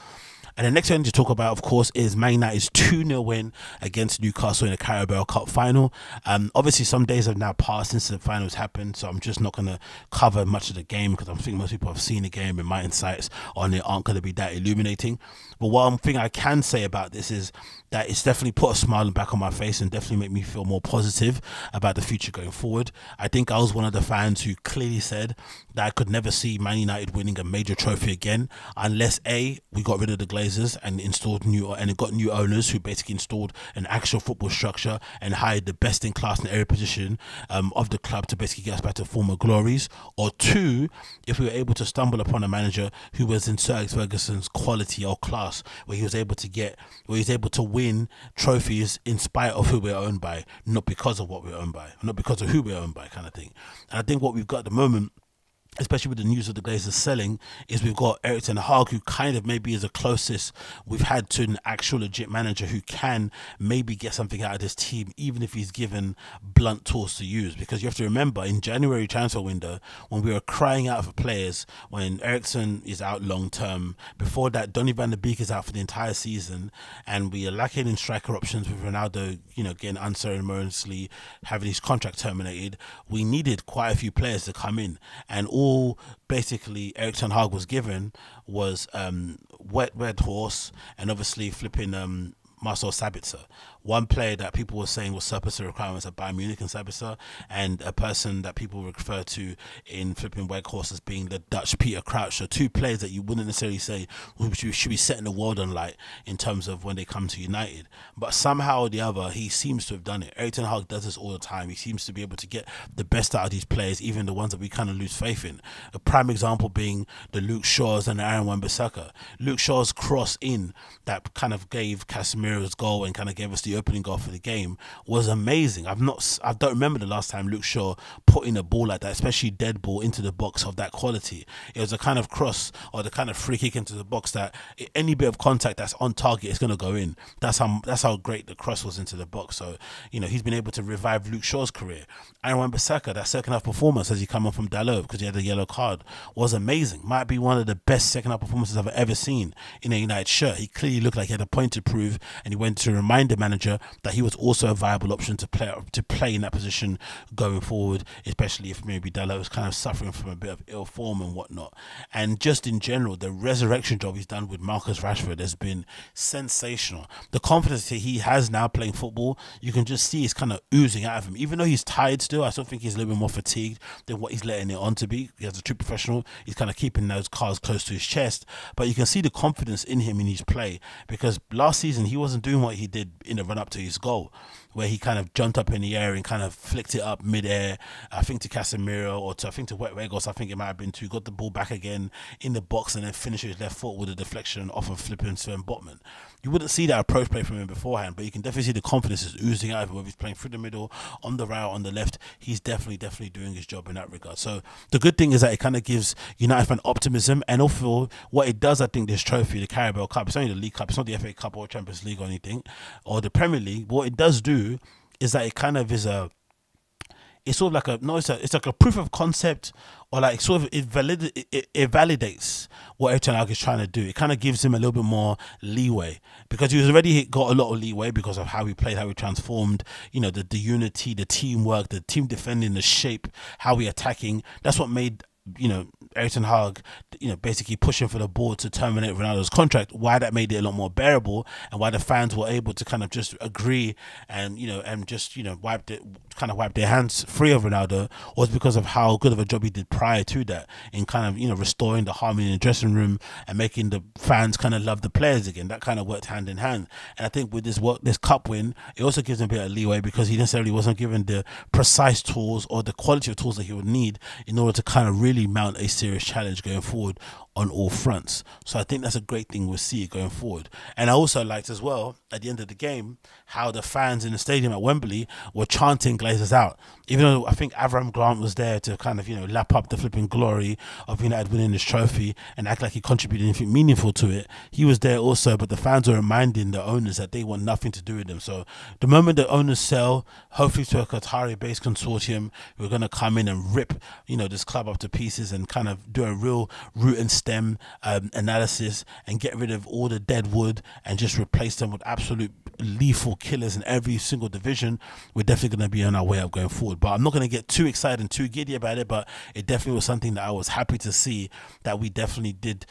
And the next thing to talk about, of course, is Man United's 2-0 win against Newcastle in the Carabao Cup Final. Obviously, some days have now passed since the finals happened, so I'm just not going to cover much of the game because I think most people have seen the game and my insights on it aren't going to be that illuminating. But one thing I can say about this is that it's definitely put a smile back on my face and definitely make me feel more positive about the future going forward. I think I was one of the fans who clearly said that I could never see Man United winning a major trophy again unless A, we got rid of the Glazers and installed it got new owners who basically installed an actual football structure and hired the best in class in every position of the club to basically get us back to former glories, or 2, if we were able to stumble upon a manager who was in Sir Alex Ferguson's quality or class, where he was able to win trophies in spite of who we're owned by, not because of what we're owned by, not because of who we're owned by, kind of thing. And I think what we've got at the moment, especially with the news of the Glazers selling, is we've got Erik ten Hag, who kind of maybe is the closest we've had to an actual legit manager who can maybe get something out of this team, even if he's given blunt tools to use. Because you have to remember, in January transfer window, when we were crying out for players, when Eriksen is out long term, before that Donny van der Beek is out for the entire season, and we are lacking in striker options with Ronaldo, you know, getting unceremoniously having his contract terminated, we needed quite a few players to come in, and all basically Erik ten Hag was given was wet horse, and obviously flipping Marcel Sabitzer, one player that people were saying was surplus to requirements at Bayern Munich and Sabitzer, and a person that people refer to in flipping Weghorst as being the Dutch Peter Crouch. So two players that you wouldn't necessarily say should be setting the world on light in terms of when they come to United. But somehow or the other, he seems to have done it. Erik ten Hag does this all the time. He seems to be able to get the best out of these players, even the ones that we kind of lose faith in. A prime example being the Luke Shaws and the Aaron Wan-Bissaka. Luke Shaw's cross in that kind of gave Casemiro's goal and kind of gave us the opening goal for the game was amazing. I don't remember the last time Luke Shaw put in a ball like that, especially dead ball into the box of that quality. It was a kind of cross or the kind of free kick into the box that any bit of contact that's on target is going to go in. That's how great the cross was into the box. So, you know, he's been able to revive Luke Shaw's career. Aaron Wan-Bissaka, that second half performance as he come on from Dalot because he had a yellow card was amazing. Might be one of the best second half performances I've ever seen in a United shirt. He clearly looked like he had a point to prove, and he went to remind the manager that he was also a viable option to play in that position going forward, especially if maybe Dalot was kind of suffering from a bit of ill form and whatnot. And just in general, the resurrection job he's done with Marcus Rashford has been sensational. The confidence that he has now playing football, you can just see it's kind of oozing out of him. Even though he's tired still, I still think he's a little bit more fatigued than what he's letting it on to be. As a true professional, he's kind of keeping those cards close to his chest, but you can see the confidence in him in his play, because last season he wasn't doing what he did in the run up to his goal, where he kind of jumped up in the air and kind of flicked it up mid-air, I think to Casemiro or to Weghorst, I think it might have been to, got the ball back again in the box and then finished with his left foot with a deflection off of flipping Sven Botman. You wouldn't see that approach play from him beforehand, but you can definitely see the confidence is oozing out of him, whether he's playing through the middle, on the right, on the left. He's definitely doing his job in that regard. So the good thing is that it kind of gives United fan optimism, and also what it does, I think, this trophy, the Carabao Cup, it's only the League Cup, it's not the FA Cup or Champions League or anything, or the Premier League. What it does do is that it kind of is it's sort of like it's like a proof of concept, or like sort of it validates what Erik ten Hag is trying to do. It kind of gives him a little bit more leeway, because he was already got a lot of leeway because of how he played, how he transformed, you know, the unity, the teamwork, the team defending, the shape, how we attacking. That's what made, you know, Erik ten Hag, you know, basically pushing for the board to terminate Ronaldo's contract, why that made it a lot more bearable, and why the fans were able to kind of just agree and, you know, and just, you know, wipe their hands free of Ronaldo, was because of how good of a job he did prior to that in kind of, you know, restoring the harmony in the dressing room and making the fans kind of love the players again. That kind of worked hand in hand. And I think with this cup win, it also gives him a bit of leeway, because he necessarily wasn't given the precise tools or the quality of tools that he would need in order to kind of really mount a serious challenge going forward on all fronts. So I think that's a great thing we'll see going forward. And I also liked as well, at the end of the game, how the fans in the stadium at Wembley were chanting Glazers out. Even though I think Avram Grant was there to kind of, you know, lap up the flipping glory of United winning this trophy and act like he contributed anything meaningful to it. He was there also, but the fans were reminding the owners that they want nothing to do with them. So the moment the owners sell, hopefully to a Qatari-based consortium, we're going to come in and rip, you know, this club up to pieces and kind of do a real root and stem analysis and get rid of all the dead wood and just replace them with absolute lethal killers in every single division. We're definitely going to be on our way up going forward. But I'm not going to get too excited and too giddy about it, but it definitely was something that I was happy to see, that we definitely did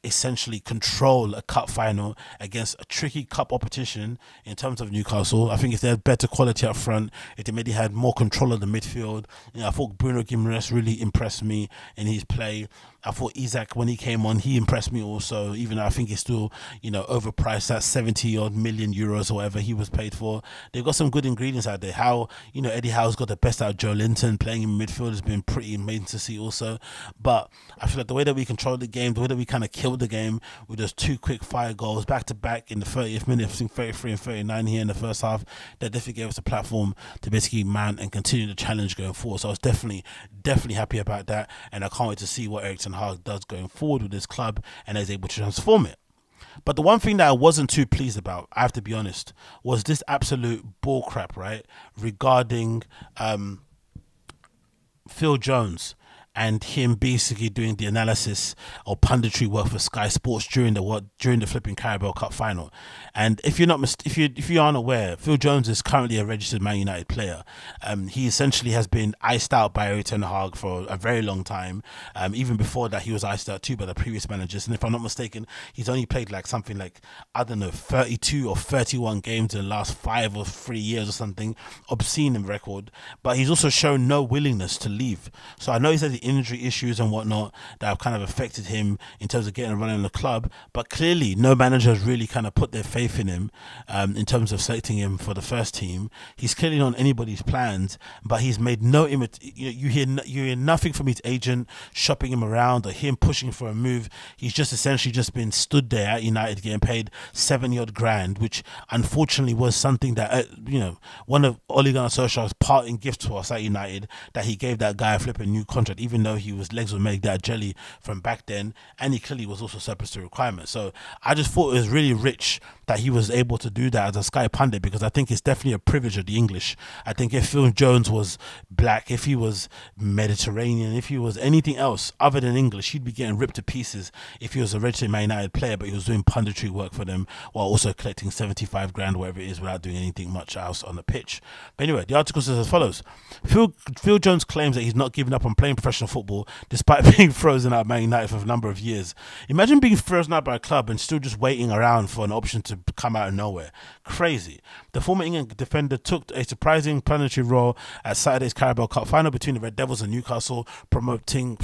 essentially control a cup final against a tricky cup opposition in terms of Newcastle. I think if they had better quality up front, if they maybe had more control of the midfield, you know, I thought Bruno Guimaraes really impressed me in his play. I thought Isak, when he came on, he impressed me also, even though I think he's still, you know, overpriced at 70-odd million euros or whatever he was paid for. They've got some good ingredients out there. How, you know, Eddie Howe's got the best out of Joe Linton playing in midfield has been pretty amazing to see also. But I feel like the way that we controlled the game, the way that we kind of killed the game with those two quick fire goals back to back in the 30th minute, I think 33 and 39 here in the first half, that definitely gave us a platform to basically mount and continue the challenge going forward. So I was definitely happy about that, and I can't wait to see what Erik ten Hag does going forward with this club and is able to transform it. But the one thing that I wasn't too pleased about, I have to be honest, was this absolute bullcrap, right, regarding Phil Jones and him basically doing the analysis or punditry work for Sky Sports during the flipping Carabao Cup final. And if you're not if you aren't aware, Phil Jones is currently a registered Man United player. He essentially has been iced out by Erik ten Hag for a very long time. Even before that, he was iced out too by the previous managers. And if I'm not mistaken, he's only played like something like, I don't know, 32 or 31 games in the last 5 or 3 years or something, obscene in record. But he's also shown no willingness to leave. So I know he's had the injury issues and whatnot that have kind of affected him in terms of getting a run in the club. But clearly, no manager has really kind of put their faith in him in terms of selecting him for the first team. He's clearly not on anybody's plans, but he's made no you hear nothing from his agent shopping him around or him pushing for a move. He's just essentially just been stood there at United getting paid 70-odd grand, which unfortunately was something that one of Ole Gunnar Solskjaer's parting gifts to us at United, that he gave that guy a flipping new contract, even though his legs were made that jelly from back then, and he clearly was also surplus to requirements. So I just thought it was really rich that he was able to do that as a Sky pundit, because I think it's definitely a privilege of the English. I think if Phil Jones was black, if he was Mediterranean, if he was anything else other than English, he'd be getting ripped to pieces if he was a registered Man United player, but he was doing punditry work for them while also collecting 75 grand, whatever it is, without doing anything much else on the pitch. But anyway, the article says as follows. Phil Jones claims that he's not giving up on playing professional football despite being frozen out of Man United for a number of years. Imagine being frozen out by a club and still just waiting around for an option to come out of nowhere. Crazy. The former England defender took a surprising planetary role at Saturday's Carabao Cup final between the Red Devils and Newcastle, prompting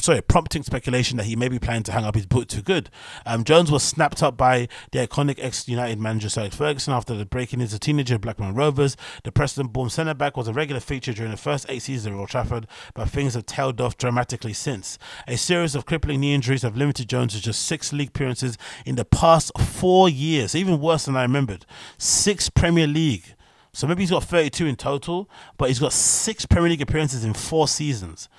speculation that he may be planning to hang up his boots for good. Jones was snapped up by the iconic ex-United manager Sir Alex Ferguson after the break-in as a teenager at Blackburn Rovers. The Preston-born centre-back was a regular feature during the first 8 seasons at Old Trafford, but things have tailed off dramatically since. A series of crippling knee injuries have limited Jones to just 6 league appearances in the past 4 years, even worse than I remembered. 6 Premier League. So maybe he's got 32 in total, but he's got 6 Premier League appearances in 4 seasons.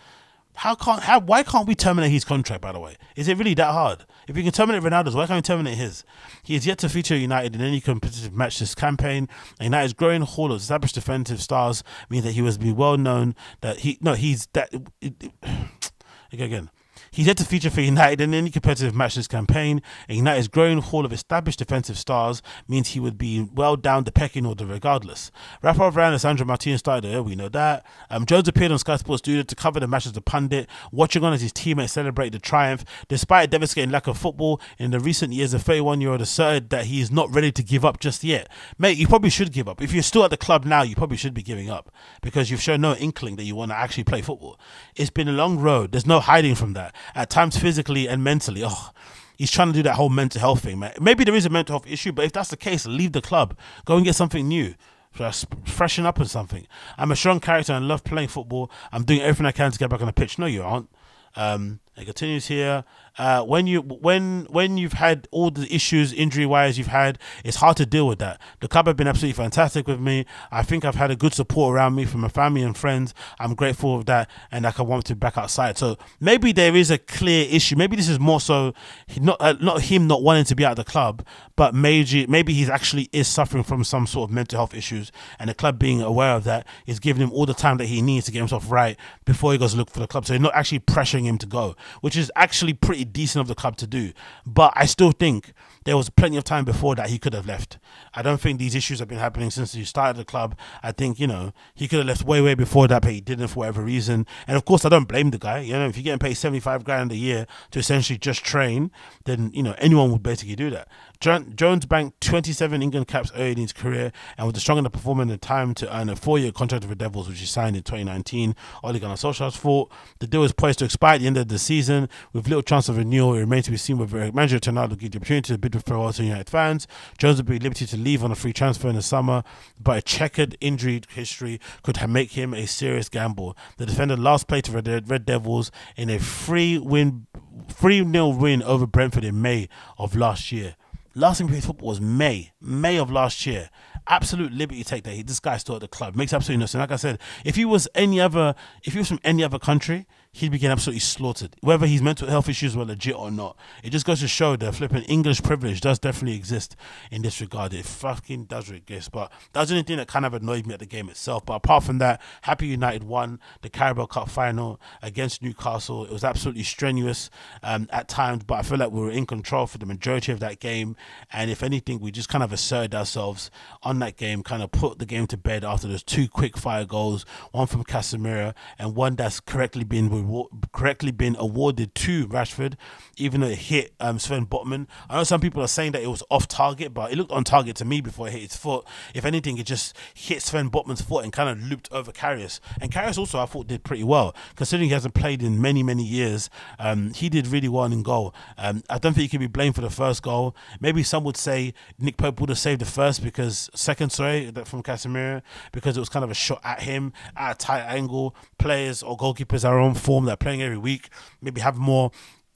Why can't we terminate his contract, by the way? Is it really that hard? If we can terminate Ronaldo's, why can't we terminate his? He is yet to feature United in any competitive match this campaign. And United's growing haul of established defensive stars means that he was well known that He's yet to feature for United in any competitive match this campaign, and United's growing haul of established defensive stars means he would be well down the pecking order regardless. Rafael Varane and Sandro Martinez started there, we know that. Jones appeared on Sky Sports Studio to cover the match as a pundit, watching on as his teammates celebrated the triumph. Despite a devastating lack of football in the recent years, the 31-year-old asserted that he is not ready to give up just yet. Mate, you probably should give up. If you're still at the club now, you probably should be giving up, because you've shown no inkling that you want to actually play football. It's been a long road. There's no hiding from that. At times physically and mentally. He's trying to do that whole mental health thing, man. Maybe there is a mental health issue, but if that's the case, leave the club. Go and get something new. Freshen up on something. I'm a strong character and love playing football. I'm doing everything I can to get back on the pitch. No, you aren't. It continues here. When you've had all the issues injury wise you've had, it's hard to deal with that. The club have been absolutely fantastic with me. I think I've had a good support around me from my family and friends. I'm grateful of that, and I can want to be back outside. So maybe there is a clear issue. Maybe this is more so not him not wanting to be out of the club, but maybe he's actually is suffering from some sort of mental health issues, and the club being aware of that is giving him all the time that he needs to get himself right before he goes to look for the club. So they're not actually pressuring him to go, which is actually pretty decent of the club to do. But I still think there was plenty of time before that he could have left. I don't think these issues have been happening since he started the club. I think, he could have left way before that, but he didn't for whatever reason. And of course, I don't blame the guy. If you're getting paid 75 grand a year to essentially just train, then, anyone would basically do that. Jones banked 27 England caps early in his career and was the strong enough performer in the time to earn a 4-year contract with the Devils, which he signed in 2019. Ole Gunnar Solskjaer's thought the deal is poised to expire at the end of the season with little chance of renewal. It remains to be seen whether manager Ten Hag will give the opportunity to bid with farewell to United fans. Jones will be at liberty to leave on a free transfer in the summer, but a checkered injury history could make him a serious gamble. The defender last played for the Red Devils in a 3-0 win over Brentford in May of last year. Last time he played football was May of last year. Absolute liberty take that this guy still at the club. Makes absolutely no sense. Like I said, if he was from any other country, he'd be getting absolutely slaughtered. Whether his mental health issues were legit or not, it just goes to show that flipping English privilege does definitely exist in this regard. It fucking does exist. But that's the only thing that kind of annoyed me at the game itself. But apart from that, happy United won the Carabao Cup Final against Newcastle. It was absolutely strenuous at times, but I feel like we were in control for the majority of that game. And if anything, we just kind of asserted ourselves on that game, kind of put the game to bed after those 2 quick fire goals, one from Casemiro and one that's correctly been awarded to Rashford, even though it hit Sven Botman. I know some people are saying that it was off target, but it looked on target to me before it hit his foot. If anything, it just hit Sven Botman's foot and kind of looped over Karius. And Karius also, I thought, did pretty well, considering he hasn't played in many years. He did really well in goal. I don't think he can be blamed for the first goal. Maybe some would say Nick Pope would have saved the first second from Casemiro, because it was kind of a shot at him at a tight angle. Players or goalkeepers are on form, they're playing every week, maybe have more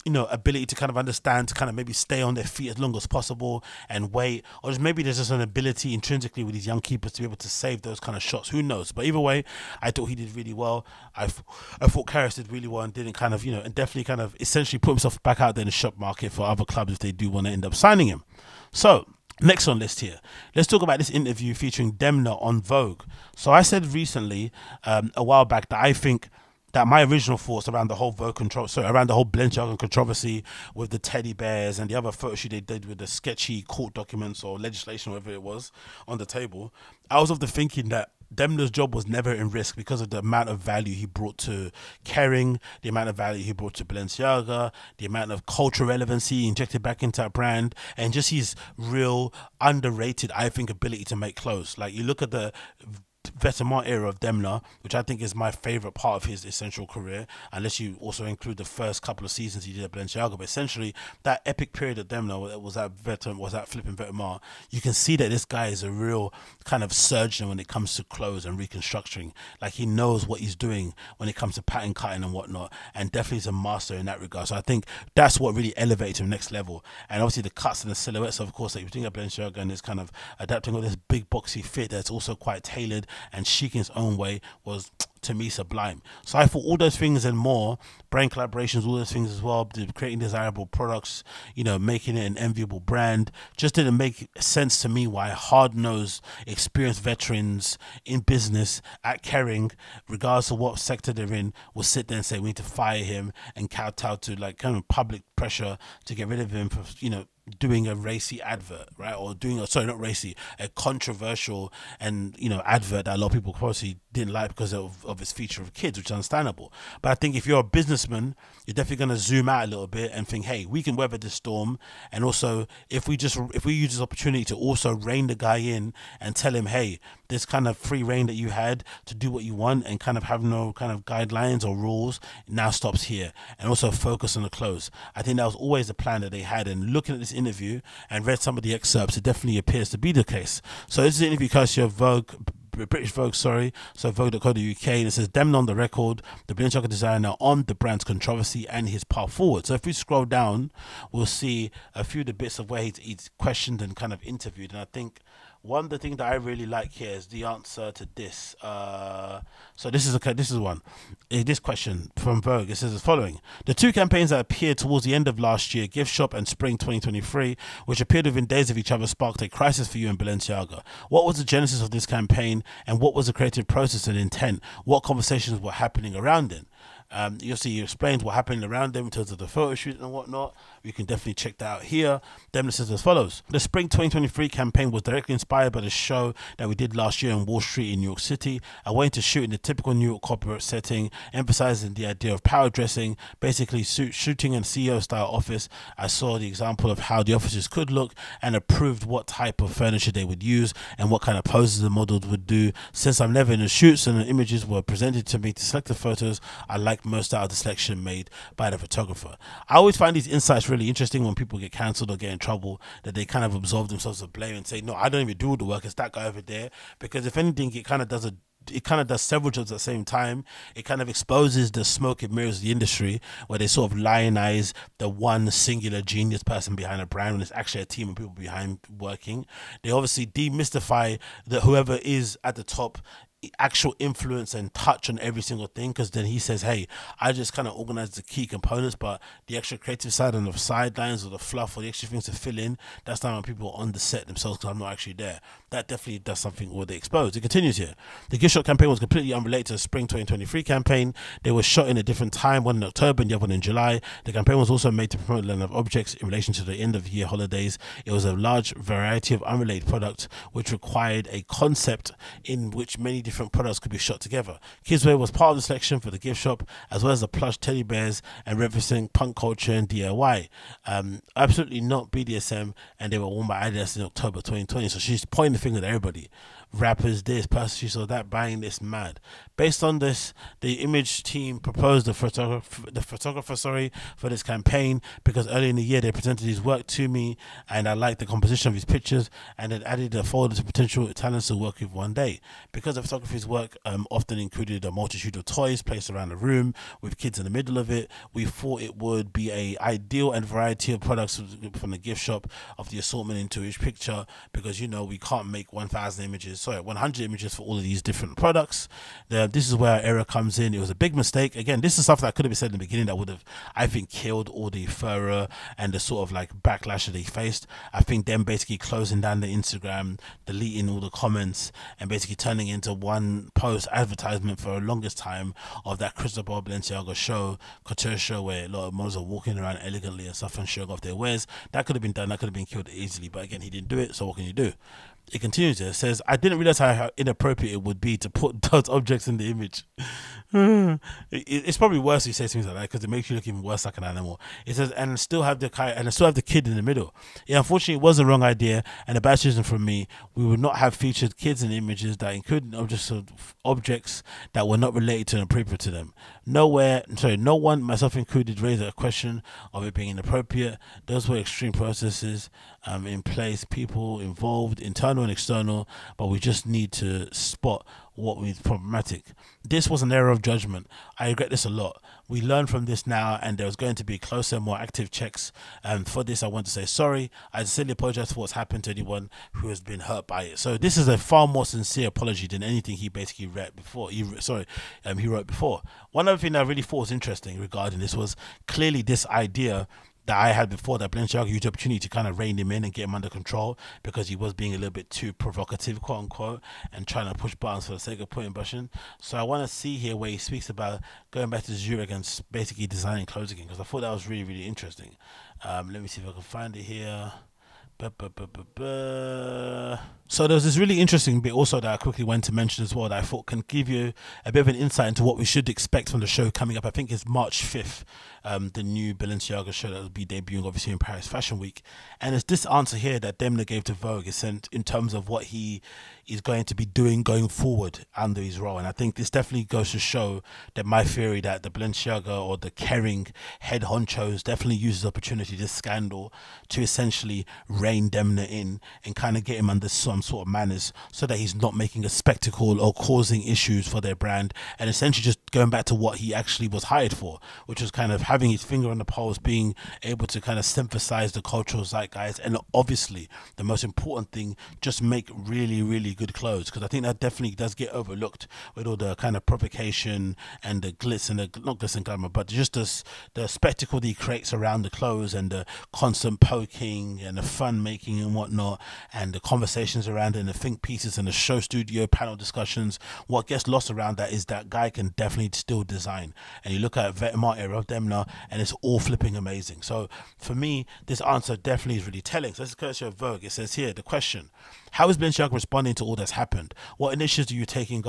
ability to kind of understand, to kind of maybe stay on their feet as long as possible and wait, or just maybe there's just an ability intrinsically with these young keepers to be able to save those kind of shots. Who knows? But either way, I thought he did really well. I thought Karius did really well and didn't kind of, and definitely kind of essentially put himself back out there in the shop market for other clubs if they do want to end up signing him. So next on list here, let's talk about this interview featuring Demna on Vogue. So I said recently, a while back, that I think that my original thoughts around the whole around the whole Balenciaga controversy with the teddy bears and the other photo shoot they did with the sketchy court documents or legislation, whatever it was, on the table, I was of the thinking that Demna's job was never in risk because of the amount of value he brought to Kering, the amount of value he brought to Balenciaga, the amount of cultural relevancy he injected back into a brand, and just his real underrated, I think, ability to make clothes. Like, you look at the veteran era of Demna, which I think is my favorite part of his essential career, unless you also include the first couple of seasons he did at Balenciaga. But essentially, that epic period of Demna was that flipping veteran. You can see that this guy is a real kind of surgeon when it comes to clothes and reconstructing. Like, he knows what he's doing when it comes to pattern cutting and whatnot, and definitely is a master in that regard. So I think that's what really elevated him next level. And obviously the cuts and the silhouettes, of course, that you're doing at Balenciaga, and this kind of adapting all this big boxy fit that's also quite tailored and chic in its own way, was, to me, sublime. So I thought all those things and more, brand collaborations, all those things as well, creating desirable products, making it an enviable brand, just didn't make sense to me why hard-nosed, experienced veterans in business at Kering, regardless of what sector they're in, will sit there and say we need to fire him and kowtow to like kind of public pressure to get rid of him for doing a racy advert, right? Or doing a controversial and advert that a lot of people probably didn't like because of its feature of kids, which is understandable. But I think if you're a businessman, you're definitely going to zoom out a little bit and think, hey, we can weather this storm. And also, if we use this opportunity to also rein the guy in and tell him, hey, this kind of free reign that you had to do what you want and kind of have no kind of guidelines or rules now stops here, and also focus on the clothes. I think that was always the plan that they had, and looking at this interview and read some of the excerpts, it definitely appears to be the case. So this is an interview courtesy of Vogue, British Vogue, sorry, so Vogue.co.uk, and it says Demna on the record, the Balenciaga designer, on the brand's controversy and his path forward. So if we scroll down, we'll see a few of the bits of where he's questioned and kind of interviewed, and I think one of the things that I really like here is the answer to this. So this is one. This question from Vogue, it says as following: the two campaigns that appeared towards the end of last year, Gift Shop and Spring 2023, which appeared within days of each other, sparked a crisis for you in Balenciaga. What was the genesis of this campaign, and what was the creative process and intent? What conversations were happening around it? You'll see he explains what happened around them in terms of the photo shoot and whatnot. You can definitely check that out here. Demna says as follows: the Spring 2023 campaign was directly inspired by the show that we did last year on Wall Street in New York City. I went to shoot in the typical New York corporate setting, emphasizing the idea of power dressing, basically shooting in a CEO style office. I saw the example of how the offices could look and approved what type of furniture they would use and what kind of poses the models would do. Since I'm never in the shoots and the images were presented to me to select the photos, I like most out of the selection made by the photographer. I always find these insights really interesting when people get cancelled or get in trouble, that they kind of absolve themselves of blame and say, no, I don't even do all the work, it's that guy over there. Because if anything, it kind of does several jobs at the same time. It kind of exposes the smoke and mirrors of the industry, where they sort of lionize the one singular genius person behind a brand when it's actually a team of people behind working. They obviously demystify that whoever is at the top actual influence and touch on every single thing, because then he says, hey, I just kind of organize the key components, but the extra creative side and the sidelines or the fluff or the extra things to fill in, that's not when people are on the set themselves, because I'm not actually there. That definitely does something with the exposed. It continues here. The gift shop campaign was completely unrelated to the spring 2023 campaign. They were shot in a different time, one in October and the other one in July. The campaign was also made to promote the line of objects in relation to the end of year holidays. It was a large variety of unrelated products which required a concept in which many different products could be shot together. Kidswear was part of the selection for the gift shop, as well as the plush teddy bears and referencing punk culture and DIY. Absolutely not BDSM, and they were worn by Adidas in October 2020. So she's pointing the finger at everybody. Rappers this, person she saw that, buying this, mad. Based on this, the image team proposed the photographer for this campaign, because early in the year they presented his work to me and I liked the composition of his pictures, and then added a folder to potential talents to work with one day. Because the photography's work often included a multitude of toys placed around the room with kids in the middle of it, we thought it would be a ideal and variety of products from the gift shop of the assortment into each picture, because we can't make 1,000 images, 100 images for all of these different products. This is where our error comes in. It was a big mistake. Again, this is stuff that could have been said in the beginning that would have, I think, killed all the furor and the sort of like backlash that they faced. I think them basically closing down the Instagram, deleting all the comments, and basically turning into one post advertisement for the longest time of that Cristobal Balenciaga show, couture show, where a lot of models are walking around elegantly and stuff and showing off their wares. That could have been done. That could have been killed easily. But again, he didn't do it. So what can you do? It continues. It says, I didn't realize how inappropriate it would be to put those objects in the image. It's probably worse if you say things like that, because it makes you look even worse like an animal. It says, and still have the kid in the middle. Yeah, unfortunately, it was the wrong idea and a bad decision from me. We would not have featured kids in images that included objects that were not related to and appropriate to them. No one, myself included, raised a question of it being inappropriate. Those were extreme processes in place, people involved, internal and external, but we just need to spot what was problematic. This was an error of judgment. I regret this a lot. We learn from this now, and there's going to be closer, more active checks. And for this, I want to say sorry. I sincerely apologize for what's happened to anyone who has been hurt by it. So this is a far more sincere apology than anything he basically read before. He wrote before. One other thing that I really thought was interesting regarding this was clearly this idea that I had before, that Balenciaga used the opportunity to kind of rein him in and get him under control, because he was being a little bit too provocative, quote unquote, and trying to push buttons for the sake of putting buttons. So I want to see here where he speaks about going back to Zurich and basically designing clothes again, because I thought that was really, really interesting. Let me see if I can find it here. So there's this really interesting bit also that I quickly went to mention as well, that I thought can give you a bit of an insight into what we should expect from the show coming up. I think it's March 5th, the new Balenciaga show that will be debuting obviously in Paris Fashion Week. And it's this answer here that Demna gave to Vogue in terms of what he is going to be doing going forward under his role. And I think this definitely goes to show that my theory that the Balenciaga or the Kering head honchos definitely uses the opportunity, this scandal, to essentially rein Demna in and kind of get him under some sort of manners, so that he's not making a spectacle or causing issues for their brand, and essentially just going back to what he actually was hired for, which was kind of having his finger on the pulse, being able to kind of synthesize the cultural zeitgeist, and obviously the most important thing, just make really, really good clothes, because I think that definitely does get overlooked with all the kind of provocation and the glitz and not glitz and glamour, but just the spectacle that he creates around the clothes, and the constant poking and the fun making and whatnot, and the conversations around it, and the think pieces and the show studio panel discussions. What gets lost around that is that guy can definitely still design, and you look at Vetements era of Demna and it's all flipping amazing. So for me, this answer definitely is really telling. So this is courtesy of Vogue. It says here, the question: how is Balenciaga responding to all that's happened? What initiatives are you taking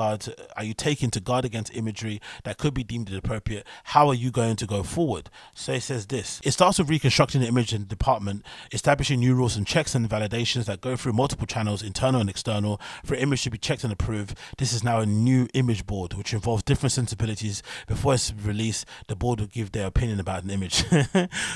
to guard against imagery that could be deemed inappropriate? How are you going to go forward? So it says this: it starts with reconstructing the image in the department, establishing new rules and checks and validations that go through multiple channels, internal and external, for an image to be checked and approved. This is now a new image board, which involves different sensibilities. Before it's released, the board will give their opinion about an image.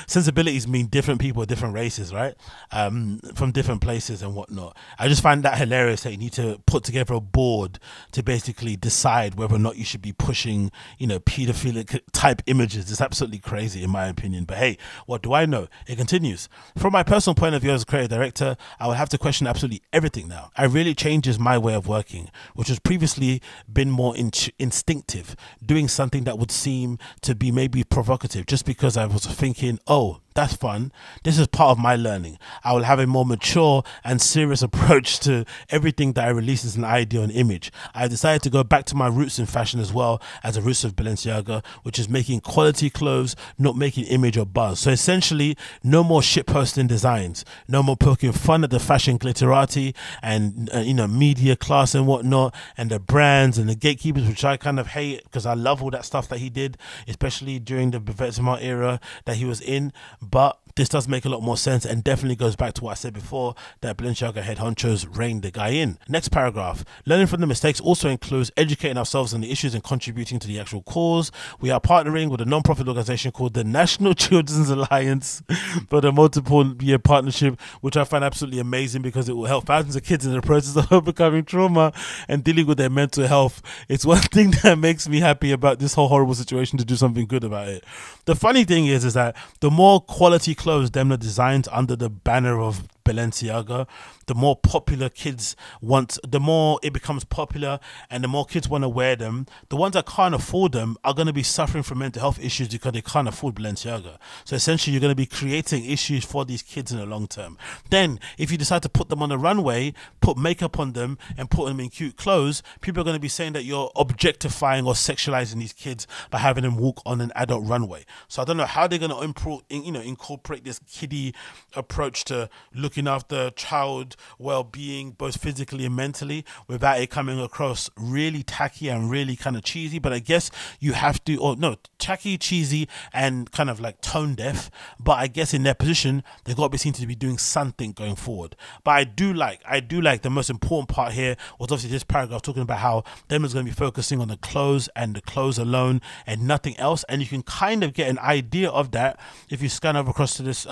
Sensibilities mean different people, different races, right? From different places and whatnot. I just find that hilarious that you need to put together a board to basically decide whether or not you should be pushing, you know, pedophilic type images. It's absolutely crazy in my opinion. But hey, what do I know? It continues. From my personal point of view as a creative director, I would have to question absolutely everything now. It really changes my way of working, which has previously been more instinctive, doing something that would seem to be maybe provocative just because I was thinking, oh, that's fun. This is part of my learning. I will have a more mature and serious approach to everything that I release as an idea and image. I decided to go back to my roots in fashion as well as the roots of Balenciaga, which is making quality clothes, not making image or buzz. So essentially, no more shitposting designs, no more poking fun at the fashion glitterati and you know, media class and whatnot, and the brands and the gatekeepers, which I kind of hate because I love all that stuff that he did, especially during the Balenciaga era that he was in. But this does make a lot more sense and definitely goes back to what I said before, that Balenciaga head honchos reined the guy in. Next paragraph. Learning from the mistakes also includes educating ourselves on the issues and contributing to the actual cause. We are partnering with a non-profit organization called the National Children's Alliance for the multiple-year partnership, which I find absolutely amazing because it will help thousands of kids in the process of overcoming trauma and dealing with their mental health. It's one thing that makes me happy about this whole horrible situation to do something good about it. The funny thing is that the more quality clothes Demna designs under the banner of Balenciaga, the more popular kids want, the more it becomes popular and the more kids want to wear them. The ones that can't afford them are going to be suffering from mental health issues because they can't afford Balenciaga. So essentially you're going to be creating issues for these kids in the long term. Then if you decide to put them on the runway, put makeup on them and put them in cute clothes, people are going to be saying that you're objectifying or sexualizing these kids by having them walk on an adult runway. So I don't know how they're going to incorporate this kiddie approach to looking after child well-being both physically and mentally without it coming across really tacky and really kind of cheesy. But I guess you have to, or no, tacky, cheesy and kind of like tone deaf, but I guess in their position they've got to be seen to be doing something going forward. But I do like the most important part here was obviously this paragraph talking about how them is going to be focusing on the clothes and the clothes alone and nothing else, and you can kind of get an idea of that if you scan over across to this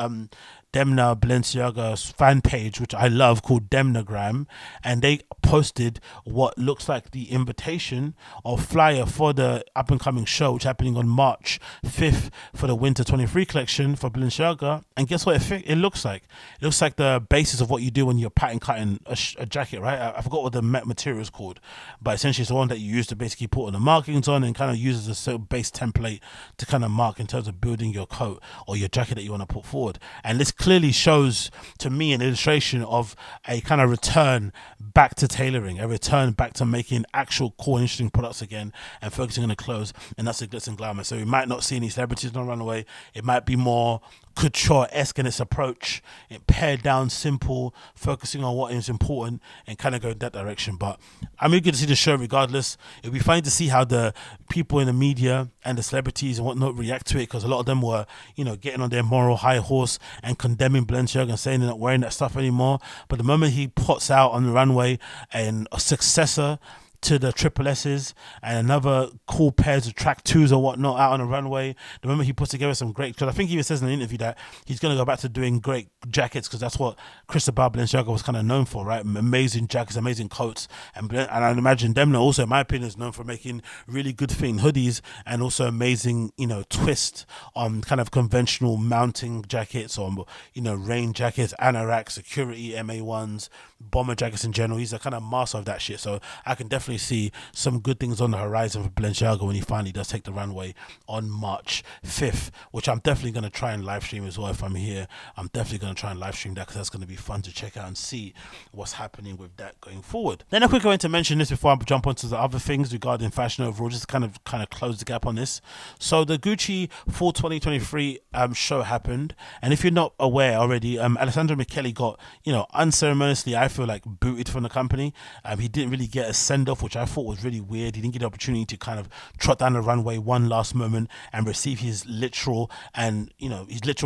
Demna Balenciaga's fan page, which I love, called Demnagram, and they posted what looks like the invitation or flyer for the up and coming show, which is happening on March 5th for the Winter 23 collection for Balenciaga. And guess what it looks like? It looks like the basis of what you do when you're pattern cutting a jacket, right? I forgot what the material is called, but essentially it's the one that you use to basically put all the markings on and kind of use as a sort of base template to kind of mark in terms of building your coat or your jacket that you want to put forward. And this clearly shows to me an illustration of a kind of return back to tailoring, a return back to making actual cool and interesting products again and focusing on the clothes, and that's the glitz and glamour. So we might not see any celebrities on runway. It might be more couture-esque in its approach, it pared down, simple, focusing on what is important and kind of go in that direction. But I'm eager to see the show regardless. It'll be funny to see how the people in the media and the celebrities and whatnot react to it, because a lot of them were, you know, getting on their moral high horse and condemning Balenciaga and saying they're not wearing that stuff anymore. But the moment he puts out on the runway and a successor to the Triple S's and another cool pairs of track twos or whatnot out on the runway, the moment he puts together some great, because I think he even says in an interview that he's going to go back to doing great jackets, because that's what Cristobal Balenciaga was kind of known for, right? Amazing jackets, amazing coats, and I imagine Demna also, in my opinion, is known for making really good fitting hoodies and also amazing, you know, twist on kind of conventional mounting jackets or, you know, rain jackets, anorak, security, MA1s, bomber jackets in general. He's a kind of master of that shit, so I can definitely see some good things on the horizon for Balenciaga when he finally does take the runway on March 5th, which I'm definitely going to try and live stream as well. If I'm here, I'm definitely going to try and live stream that, because that's going to be fun to check out and see what's happening with that going forward. Then a quick going to mention this before I jump onto the other things regarding fashion overall, just to kind of close the gap on this. So the Gucci Fall 2023 show happened, and if you're not aware already, Alessandro Michele got, you know, unceremoniously, I feel like, booted from the company. He didn't really get a send-off, which I thought was really weird. He didn't get the opportunity to kind of trot down the runway one last moment and receive his literal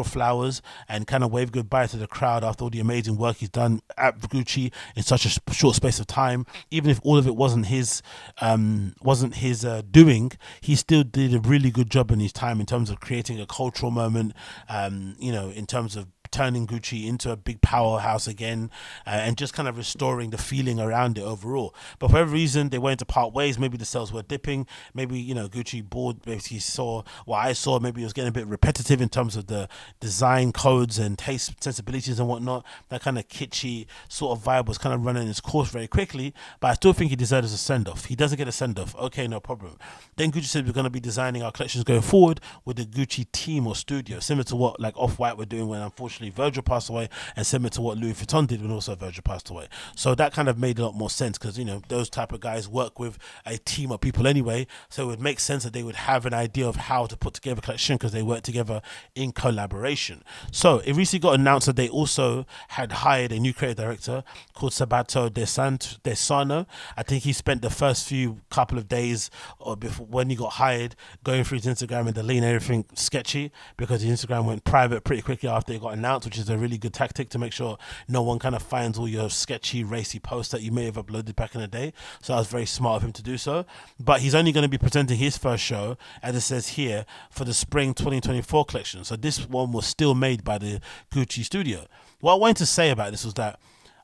flowers and kind of wave goodbye to the crowd after all the amazing work he's done at Gucci in such a short space of time. Even if all of it wasn't his doing, he still did a really good job in his time in terms of creating a cultural moment, you know, in terms of turning Gucci into a big powerhouse again, and just kind of restoring the feeling around it overall. But for every reason, they went to part ways. Maybe the sales were dipping. Maybe, you know, Gucci board basically saw what I saw. Maybe it was getting a bit repetitive in terms of the design codes and taste sensibilities and whatnot. That kind of kitschy sort of vibe was kind of running its course very quickly. But I still think he deserves a send-off. He doesn't get a send-off. Okay, no problem. Then Gucci said we're going to be designing our collections going forward with the Gucci team or studio, similar to what like Off-White were doing when unfortunately Virgil passed away, and similar to what Louis Vuitton did when also Virgil passed away. So that kind of made a lot more sense, because, you know, those type of guys work with a team of people anyway, so it would make sense that they would have an idea of how to put together a collection because they work together in collaboration. So it recently got announced that they also had hired a new creative director called Sabato De Sano. I think he spent the first few couple of days or before when he got hired going through his Instagram and deleting everything sketchy, because his Instagram went private pretty quickly after it got announced, which is a really good tactic to make sure no one kind of finds all your sketchy, racy posts that you may have uploaded back in the day. So that was very smart of him to do so. But he's only going to be presenting his first show, as it says here, for the spring 2024 collection. So this one was still made by the Gucci studio. What I wanted to say about this was that,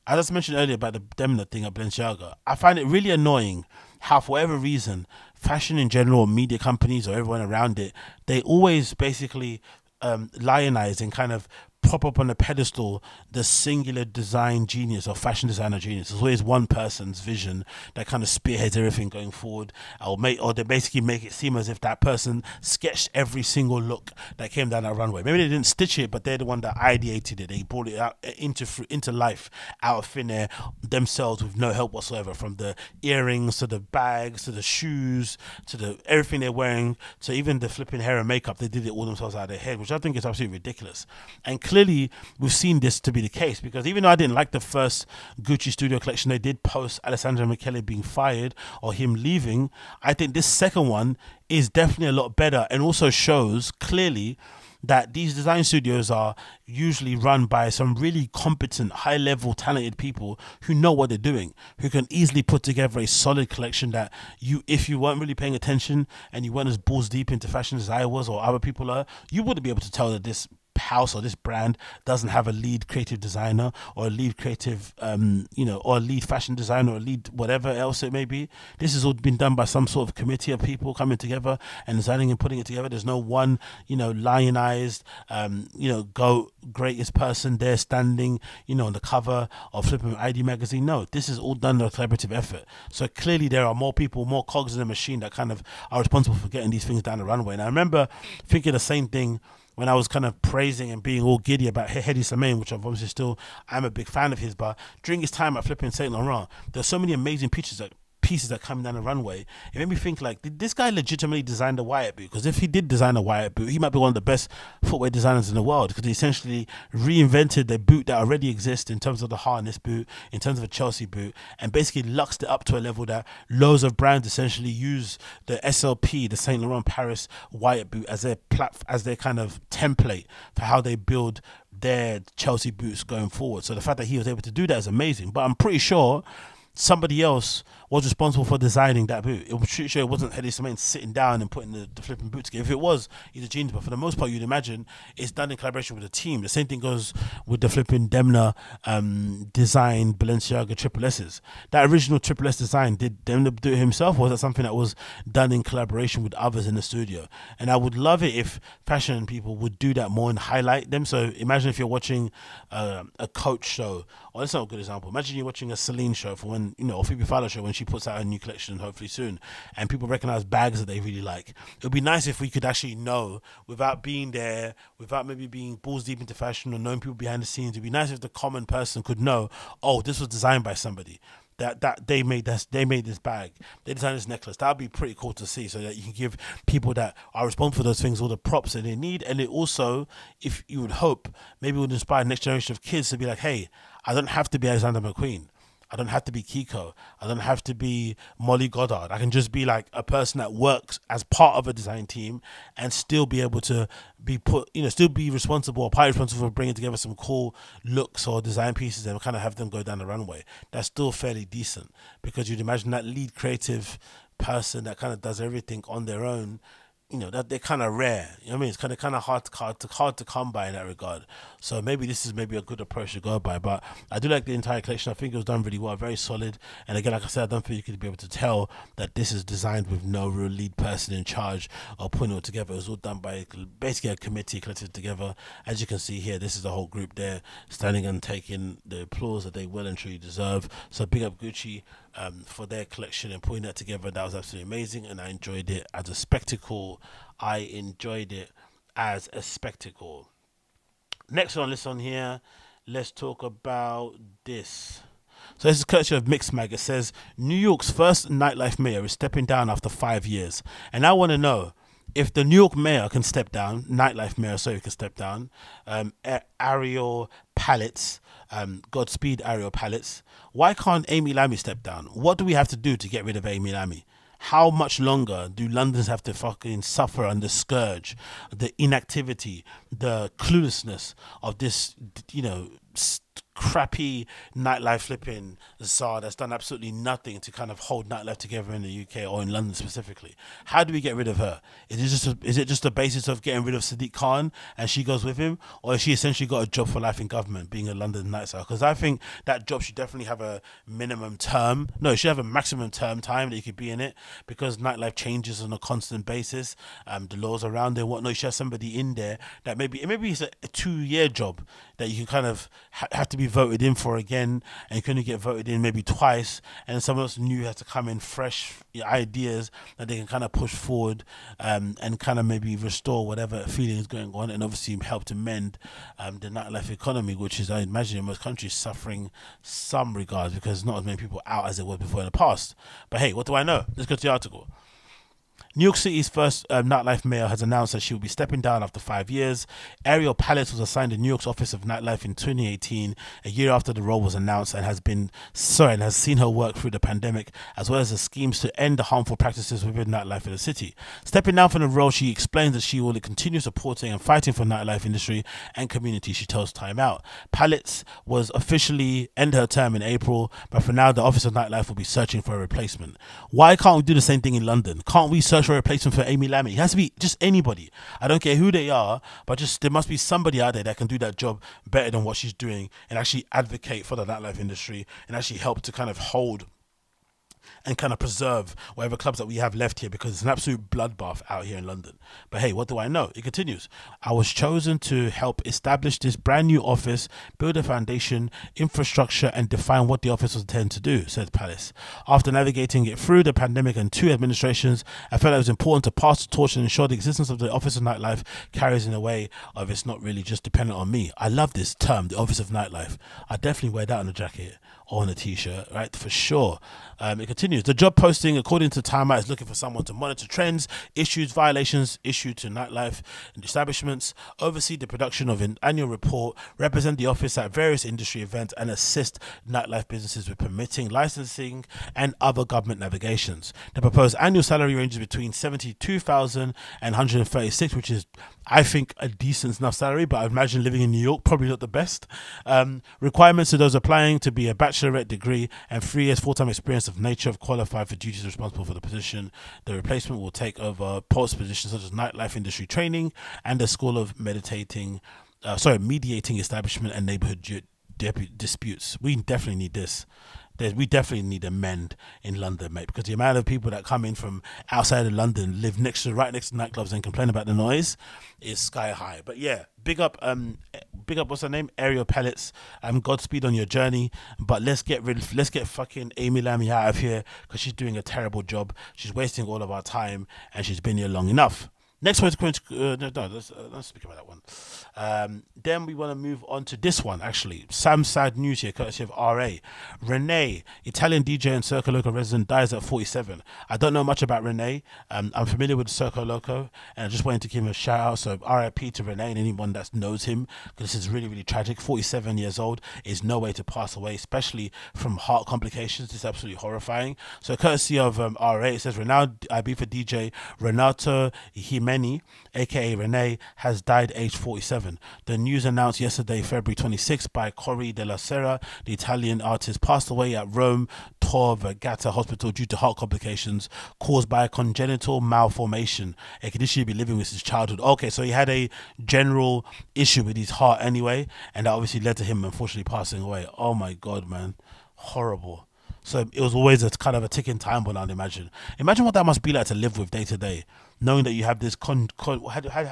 as I mentioned earlier about the Demna thing at Balenciaga, I find it really annoying how, for whatever reason, fashion in general, media companies or everyone around it, they always basically lionize and kind of prop up on a pedestal the singular design genius or fashion designer genius. There's always one person's vision that kind of spearheads everything going forward, or they basically make it seem as if that person sketched every single look that came down that runway. Maybe they didn't stitch it, but they're the one that ideated it. They brought it out into life out of thin air themselves with no help whatsoever, from the earrings to the bags to the shoes to the everything they're wearing to even the flipping hair and makeup. They did it all themselves out of their head, which I think is absolutely ridiculous. And clearly we've seen this to be the case, because even though I didn't like the first Gucci studio collection they did post Alessandro Michele being fired or him leaving, I think this second one is definitely a lot better, and also shows clearly that these design studios are usually run by some really competent, high-level, talented people who know what they're doing, who can easily put together a solid collection that you, if you weren't really paying attention and you weren't as balls deep into fashion as I was or other people are, you wouldn't be able to tell that this house or this brand doesn't have a lead creative designer or a lead creative or a lead fashion designer or a lead whatever else it may be. This has all been done by some sort of committee of people coming together and designing and putting it together. There's no one lionized go greatest person there standing on the cover of flipping ID magazine. No, this is all done in a collaborative effort. So clearly there are more people, more cogs in the machine that kind of are responsible for getting these things down the runway. And I remember thinking the same thing when I was kind of praising and being all giddy about Hedi Slimane, which I've obviously still, I'm a big fan of his, but during his time at flipping Saint Laurent, there's so many amazing pieces that come down the runway. It made me think, like, did this guy legitimately design the Wyatt boot? Because if he did design a Wyatt boot, he might be one of the best footwear designers in the world, because he essentially reinvented the boot that already exists in terms of the harness boot, in terms of a Chelsea boot, and basically luxed it up to a level that loads of brands essentially use the SLP, the Saint Laurent Paris Wyatt boot, as their kind of template for how they build their Chelsea boots going forward. So the fact that he was able to do that is amazing. But I'm pretty sure somebody else was responsible for designing that boot. It was sure it wasn't Hedi Slimane sitting down and putting the flipping boot together. If it was, he's a genius. But for the most part, you'd imagine it's done in collaboration with a team. The same thing goes with the flipping Demna design Balenciaga Triple S's. That original Triple S design, did Demna do it himself, or was that something that was done in collaboration with others in the studio? And I would love it if fashion people would do that more and highlight them. So imagine if you're watching a Coach show, or that's not a good example. Imagine you're watching a Celine show for when, or Phoebe Philo show when she puts out a new collection, hopefully soon, and people recognize bags that they really like. It would be nice if we could actually know, without being there, without maybe being balls deep into fashion or knowing people behind the scenes. It'd be nice if the common person could know, oh, this was designed by somebody. That they made this bag, they designed this necklace. That would be pretty cool to see, so that you can give people that are responsible for those things all the props that they need. And it also, if you would hope, maybe would inspire the next generation of kids to be like, hey, I don't have to be Alexander McQueen. I don't have to be Kiko. I don't have to be Molly Goddard. I can just be like a person that works as part of a design team and still be able to be still be responsible or partly responsible for bringing together some cool looks or design pieces and kind of have them go down the runway. That's still fairly decent, because you'd imagine that lead creative person that kind of does everything on their own that they're kind of rare. You know what I mean? It's kind of hard to come by in that regard. So maybe this is maybe a good approach to go by. But I do like the entire collection. I think it was done really well, very solid. And again, like I said, I don't think you could be able to tell that this is designed with no real lead person in charge or putting it all together. It was all done by basically a committee collected together. As you can see here, this is the whole group there standing and taking the applause that they well and truly deserve. So big up Gucci for their collection and putting that together. That was absolutely amazing, and I enjoyed it as a spectacle. Next on this on here, let's talk about this. So this is courtesy of Mixed Mag. It says New York's first nightlife mayor is stepping down after 5 years, and I want to know if the New York mayor can step down, nightlife mayor, sorry, can step down. Ariel Palitz, Godspeed Ariel Palitz. Why can't Amy Lammy step down? What do we have to do to get rid of Amy Lammy? How much longer do Londoners have to fucking suffer under scourge, the inactivity, the cluelessness of this, crappy nightlife flipping czar that's done absolutely nothing to kind of hold nightlife together in the UK or in London specifically? How do we get rid of her? Is it just a basis of getting rid of Sadiq Khan and she goes with him, or has she essentially got a job for life in government, being a London night czar? Because I think that job should definitely have a minimum term. No, it should have a maximum term time that you could be in it, because nightlife changes on a constant basis. The laws around it and whatnot. You should have somebody in there that maybe it's a 2-year job that you can kind of have to be voted in for again, and you can only get voted in maybe twice, and someone else new has to come in, fresh ideas that they can kind of push forward, and kind of maybe restore whatever feeling is going on, and obviously help to mend the nightlife economy, which is, I imagine, in most countries suffering some regards because not as many people out as it was before in the past. But hey, what do I know? Let's go to the article. New York City's first nightlife mayor has announced that she will be stepping down after 5 years. Ariel Palitz was assigned to New York's Office of Nightlife in 2018, a year after the role was announced, and has seen her work through the pandemic, as well as the schemes to end the harmful practices within nightlife in the city. Stepping down from the role, she explains that she will continue supporting and fighting for nightlife industry and community. She tells Time Out. Palitz was officially end her term in April, but for now, the Office of Nightlife will be searching for a replacement. Why can't we do the same thing in London? Can't we search for a replacement for Amy Lammy? It has to be just anybody. I don't care who they are, but just there must be somebody out there that can do that job better than what she's doing and actually advocate for the nightlife industry and actually help to kind of hold and kind of preserve whatever clubs that we have left here, because it's an absolute bloodbath out here in London. But hey, what do I know? It continues. I was chosen to help establish this brand new office, build a foundation, infrastructure, and define what the office was intended to do, said Palace. After navigating it through the pandemic and 2 administrations, I felt it was important to pass the torch and ensure the existence of the Office of Nightlife carries in a way of it's not really just dependent on me. I love this term, the Office of Nightlife. I definitely wear that on a jacket or on a t-shirt, right, for sure. It continues. The job posting, according to Time Out, is looking for someone to monitor trends, issues, violations issued to nightlife and establishments, oversee the production of an annual report, represent the office at various industry events, and assist nightlife businesses with permitting, licensing, and other government navigations. The proposed annual salary ranges between $72,000 and $136,000, which is, I think, a decent enough salary, but I imagine living in New York, probably not the best. Requirements to those applying to be a bachelorette degree and 3 years full-time experience of nature of qualified for duties responsible for the position. The replacement will take over post positions such as nightlife industry training and the School of mediating establishment and neighborhood disputes. We definitely need this. We definitely need a mend in London, mate, because the amount of people that come in from outside of London, live right next to nightclubs and complain about the noise is sky high. But yeah, big up, what's her name? Ariel Palitz. Godspeed on your journey. But let's get fucking Amy Lammy out of here, because she's doing a terrible job. She's wasting all of our time, and she's been here long enough. Next one, let's speak about that one. Then we want to move on to this one, actually. Sam sad news here, courtesy of RA. Renè, Italian DJ and Circoloco resident, dies at 47. I don't know much about Renè. I'm familiar with Circoloco, and I just wanted to give him a shout out. So RIP to Renè and anyone that knows him, because this is really, really tragic. 47 years old is no way to pass away, especially from heart complications. It's absolutely horrifying. So courtesy of RA, it says, renowned IB for DJ Renato Jimenez Many, aka Renè, has died aged 47. The news announced yesterday, February 26th, by Corri della Sera, the Italian artist, passed away at Rome Tor Vergata Hospital due to heart complications caused by a congenital malformation, a condition he'd been living with since childhood. Okay, so he had a general issue with his heart anyway, and that obviously led to him unfortunately passing away. Oh my God, man. Horrible. So it was always a kind of a ticking time bomb, I'd imagine. Imagine what that must be like to live with day to day, knowing that you have this how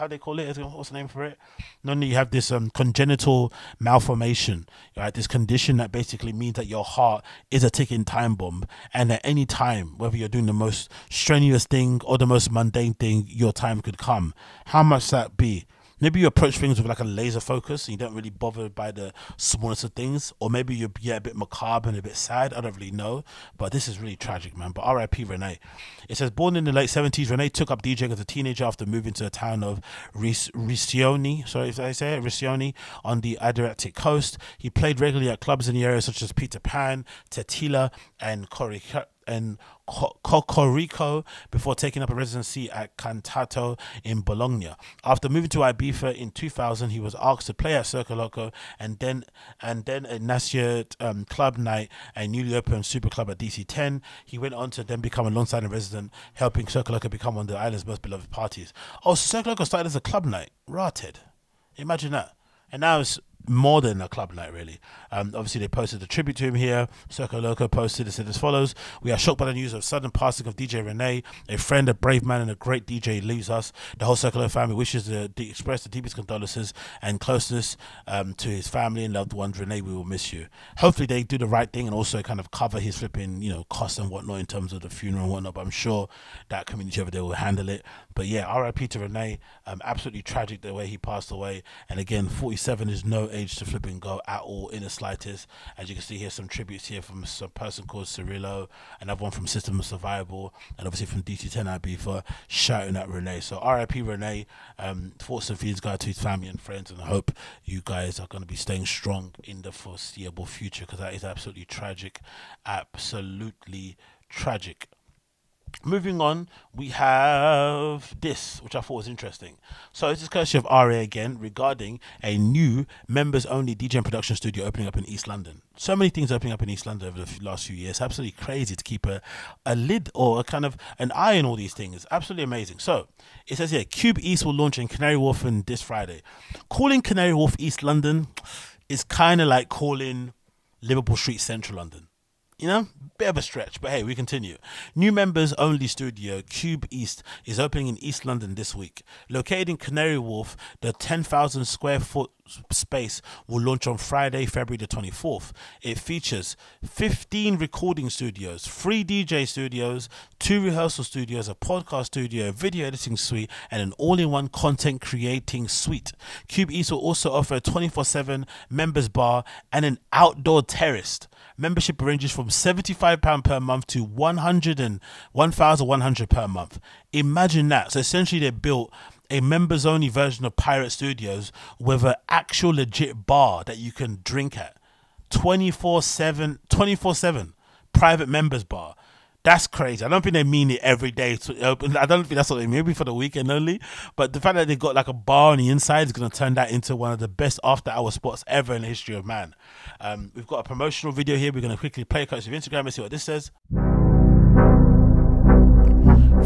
they call it? What's the name for it? Knowing that you have this congenital malformation, right? This condition that basically means that your heart is a ticking time bomb, and at any time, whether you're doing the most strenuous thing or the most mundane thing, your time could come. How much that be? Maybe you approach things with like a laser focus and you don't really bother by the smallness of things, or maybe you're a bit macabre and a bit sad. I don't really know, but this is really tragic, man. But R.I.P. Renè. It says, born in the late 70s, Renè took up DJing as a teenager after moving to the town of Riccione, Riccione, on the Adriatic coast. He played regularly at clubs in the area such as Peter Pan, Tetila, and Cocorico before taking up a residency at Cantato in Bologna. After moving to Ibiza in 2000, he was asked to play at Circoloco and then a Nasiot club night, a newly opened super club at DC10. He went on to then become a long-standing resident, helping Circoloco become one of the island's most beloved parties. Oh, so Circoloco started as a club night. Rotted. Imagine that. And now it's more than a club night, really. Obviously, they posted a tribute to him here. Circoloco posted, it said as follows: we are shocked by the news of sudden passing of DJ Renè, a friend, a brave man, and a great DJ leaves us. The whole Circoloco family wishes to express the deepest condolences and closeness to his family and loved ones. Renè, we will miss you. Hopefully, they do the right thing and also kind of cover his flipping, costs and whatnot in terms of the funeral and whatnot. But I'm sure that community over there will handle it. But yeah, R.I.P. to Renè. Absolutely tragic the way he passed away. And again, 47 is no age to flip and go at all in the slightest. As you can see here, some tributes here from some person called Cirillo, another one from System of Survival, and obviously from DC10 IB for shouting at Renè. So R.I.P. Renè. Thoughts and feelings go out to his family and friends, and I hope you guys are going to be staying strong in the foreseeable future, because that is absolutely tragic. Absolutely tragic. Moving on, we have this, which I thought was interesting. So this is courtesy of RA again, regarding a new members-only DJ and production studio opening up in East London. So many things opening up in East London over the last few years. Absolutely crazy to keep a lid or a kind of an eye on all these things. Absolutely amazing. So it says here, Qube East will launch in Canary Wharf this Friday. Calling Canary Wharf East London is kind of like calling Liverpool Street Central London. Bit of a stretch, but hey, we continue. New members only studio Qube East is opening in East London this week. Located in Canary Wharf, the 10,000 square foot space will launch on Friday, February the 24th. It features 15 recording studios, 3 DJ studios, 2 rehearsal studios, a podcast studio, a video editing suite, and an all-in-one content creating suite. Qube East will also offer a 24/7 members bar and an outdoor terrace. Membership ranges from £75 per month to £1,100 per month. Imagine that. So essentially they built a members only version of Pirate Studios with an actual legit bar that you can drink at. 24/7 private members bar. That's crazy. I don't think they mean it every day to open. I don't think that's what they mean. Maybe for the weekend only. But the fact that they got like a bar on the inside is going to turn that into one of the best after-hour spots ever in the history of man. We've got a promotional video here. We're going to quickly play it with Instagram and see what this says.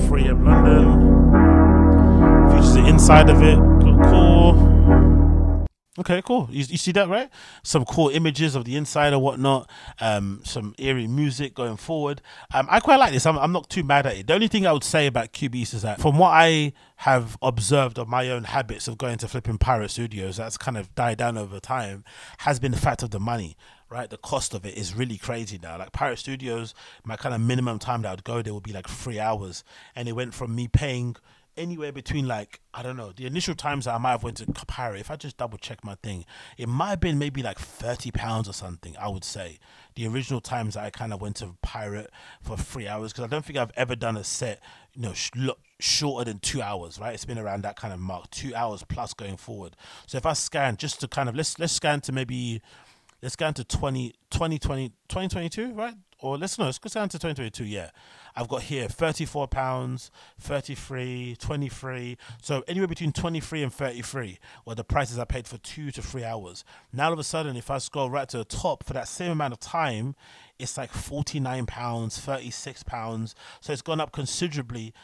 3M London. Features the inside of it. Cool. Okay, cool. You see that, right? Some cool images of the inside or whatnot. Some eerie music going forward. I quite like this. I'm not too mad at it. The only thing I would say about Qube East is that from what I have observed of my own habits of going to flipping Pirate Studios, that's kind of died down over time, has been the fact of the money. Right, the cost of it is really crazy now. Like Pirate Studios, my kind of minimum time that I would go there would be like 3 hours, and it went from me paying anywhere between, like, I don't know, the initial times that I might have went to Pirate, if I just double check my thing, it might have been maybe like £30 or something, I would say. The original times that I kind of went to Pirate for 3 hours, because I don't think I've ever done a set, shorter than 2 hours, right? It's been around that kind of mark, 2 hours plus going forward. So if I scan just to kind of, let's scan to maybe, let's scan to 2022, right? or let's go down to 2022. Yeah, I've got here £34, 33, 23. So anywhere between 23 and 33 were the prices I paid for 2 to 3 hours. Now all of a sudden, if I scroll right to the top for that same amount of time, it's like £49, £36. So it's gone up considerably,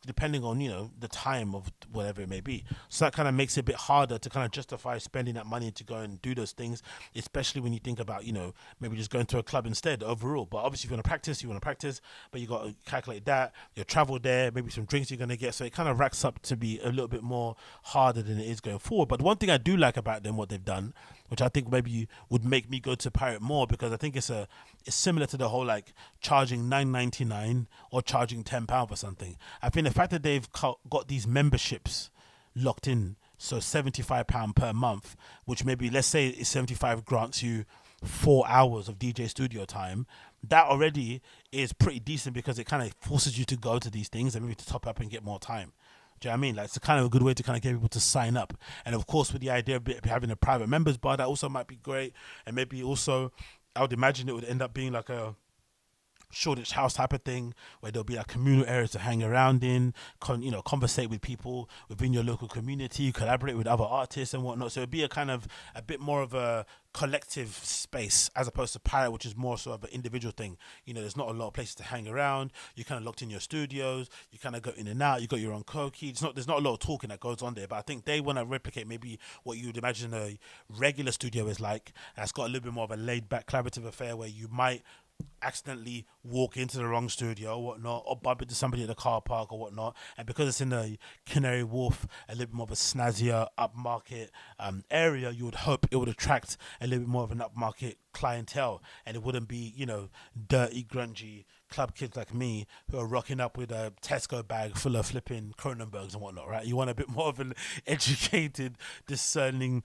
depending on, you know, the time of whatever it may be. So that kind of makes it a bit harder to kind of justify spending that money to go and do those things, especially when you think about, you know, maybe just going to a club instead overall. But obviously if you want to practice, but you got to calculate that, your travel there, maybe some drinks you're going to get. So it kind of racks up to be a little bit more harder than it is going forward. But one thing I do like about them, what they've done, which I think maybe would make me go to Pirate more, because I think it's similar to the whole like charging $9.99 or charging £10 for something. I think the fact that they've got these memberships locked in, so £75 per month, which maybe, let's say it's 75 grants you 4 hours of DJ studio time, that already is pretty decent, because it kind of forces you to go to these things and maybe to top up and get more time. Do you know what I mean? Like, it's a kind of a good way to kind of get people to sign up. And of course, with the idea of having a private members bar, that also might be great. And maybe also, I would imagine it would end up being like a Shoreditch House type of thing, where there'll be like communal areas to hang around in, conversate with people within your local community, collaborate with other artists and whatnot. So it'd be a bit more of a collective space, as opposed to Pirate, which is more sort of an individual thing. You know, there's not a lot of places to hang around. You're kind of locked in your studios. You kind of go in and out. You got your own cookie. There's not a lot of talking that goes on there. But I think they want to replicate maybe what you would imagine a regular studio is like. That's got a little bit more of a laid back, collaborative affair, where you might accidentally walk into the wrong studio or whatnot, or bump into somebody at the car park or whatnot. And because it's in the Canary Wharf, a little bit more of a snazzier upmarket area, you would hope it would attract a little bit more of an upmarket clientele, and it wouldn't be, you know, dirty, grungy club kids like me who are rocking up with a Tesco bag full of flipping Kronenbergs and whatnot, right? You want a bit more of an educated, discerning,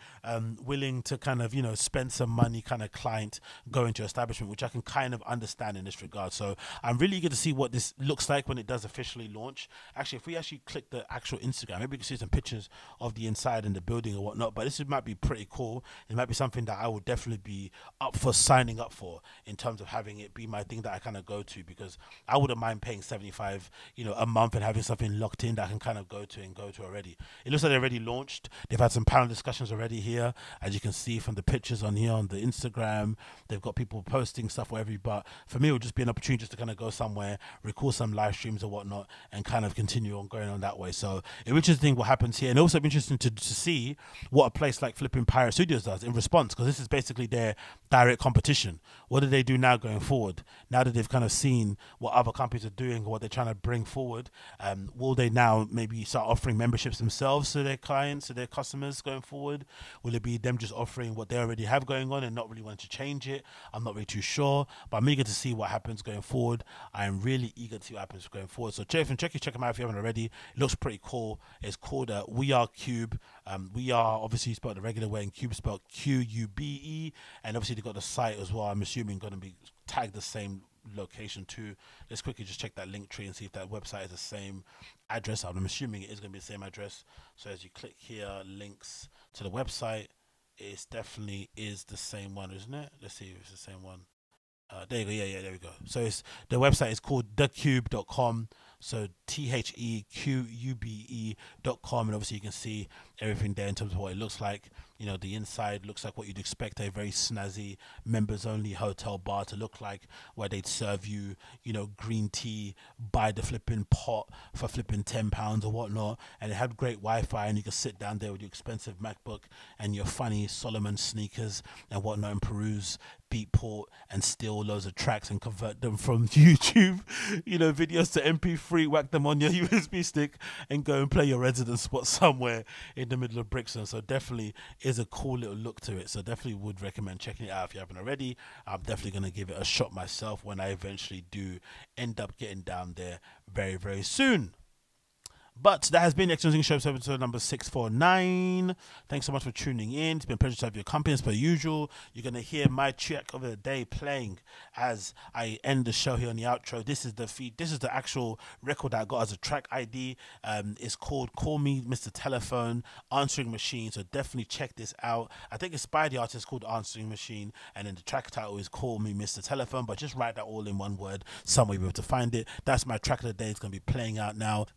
willing to kind of, you know, spend some money kind of client going to your establishment, which I can kind of understand in this regard. So I'm really eager to see what this looks like when it does officially launch. Actually, if we actually click the actual Instagram, maybe we can see some pictures of the inside and the building or whatnot. But this might be pretty cool. It might be something that I would definitely be up for signing up for, in terms of having it be my thing that I kind of go to, because I wouldn't mind paying 75, you know, a month and having something locked in that I can kind of go to already. It looks like they already launched. They've had some panel discussions already here, as you can see from the pictures on here on the Instagram. They've got people posting stuff wherever. But for me, it would just be an opportunity just to kind of go somewhere, record some live streams or whatnot, and kind of continue on going on that way. So it's interesting what happens here, and also interesting to see what a place like flipping Pirate Studios does in response, because this is basically their direct competition. What do they do now going forward? Now that they've kind of seen what other companies are doing or what they're trying to bring forward, will they now maybe start offering memberships themselves to their clients, to their customers going forward? Will it be them just offering what they already have going on and not really wanting to change it? I'm not really too sure, but I'm eager to see what happens going forward. I'm really eager to see what happens going forward. So check them out if you haven't already. It looks pretty cool. It's called We Are Qube. We are obviously spelled the regular way, and Qube spelled Qube, and obviously they've got the site as well. I'm assuming going to be tagged the same location too. Let's quickly just check that link tree and see if that website is the same address. I'm assuming it is going to be the same address. So as you click here, links to the website, it definitely is the same one, isn't it? Let's see if it's the same one. There you go. Yeah, there we go. So the website is called theqube.com. So theqube.com, and obviously you can see everything there in terms of what it looks like. You know, the inside looks like what you'd expect a very snazzy members only hotel bar to look like, where they'd serve you, you know, green tea by the flipping pot for flipping £10 or whatnot, and it had great Wi-Fi, and you could sit down there with your expensive MacBook and your funny Solomon sneakers and whatnot, and peruse Beatport and steal loads of tracks and convert them from YouTube, you know, videos to MP3, whack them on your USB stick and go and play your residence spot somewhere in the middle of Brixton. So definitely is a cool little look to it. So definitely would recommend checking it out if you haven't already. I'm definitely going to give it a shot myself when I eventually do end up getting down there very, very soon. But that has been the External Show episode number 649. Thanks so much for tuning in. It's been a pleasure to have your company as per usual. You're going to hear my track of the day playing as I end the show here on the outro. This is the feed. This is the actual record that I got as a track ID. It's called Call Me Mr. Telephone, Answering Machine. So definitely check this out. I think it's by the artist called Answering Machine. And then the track title is Call Me Mr. Telephone. But just write that all in one word. Somewhere you'll be able to find it. That's my track of the day. It's going to be playing out now.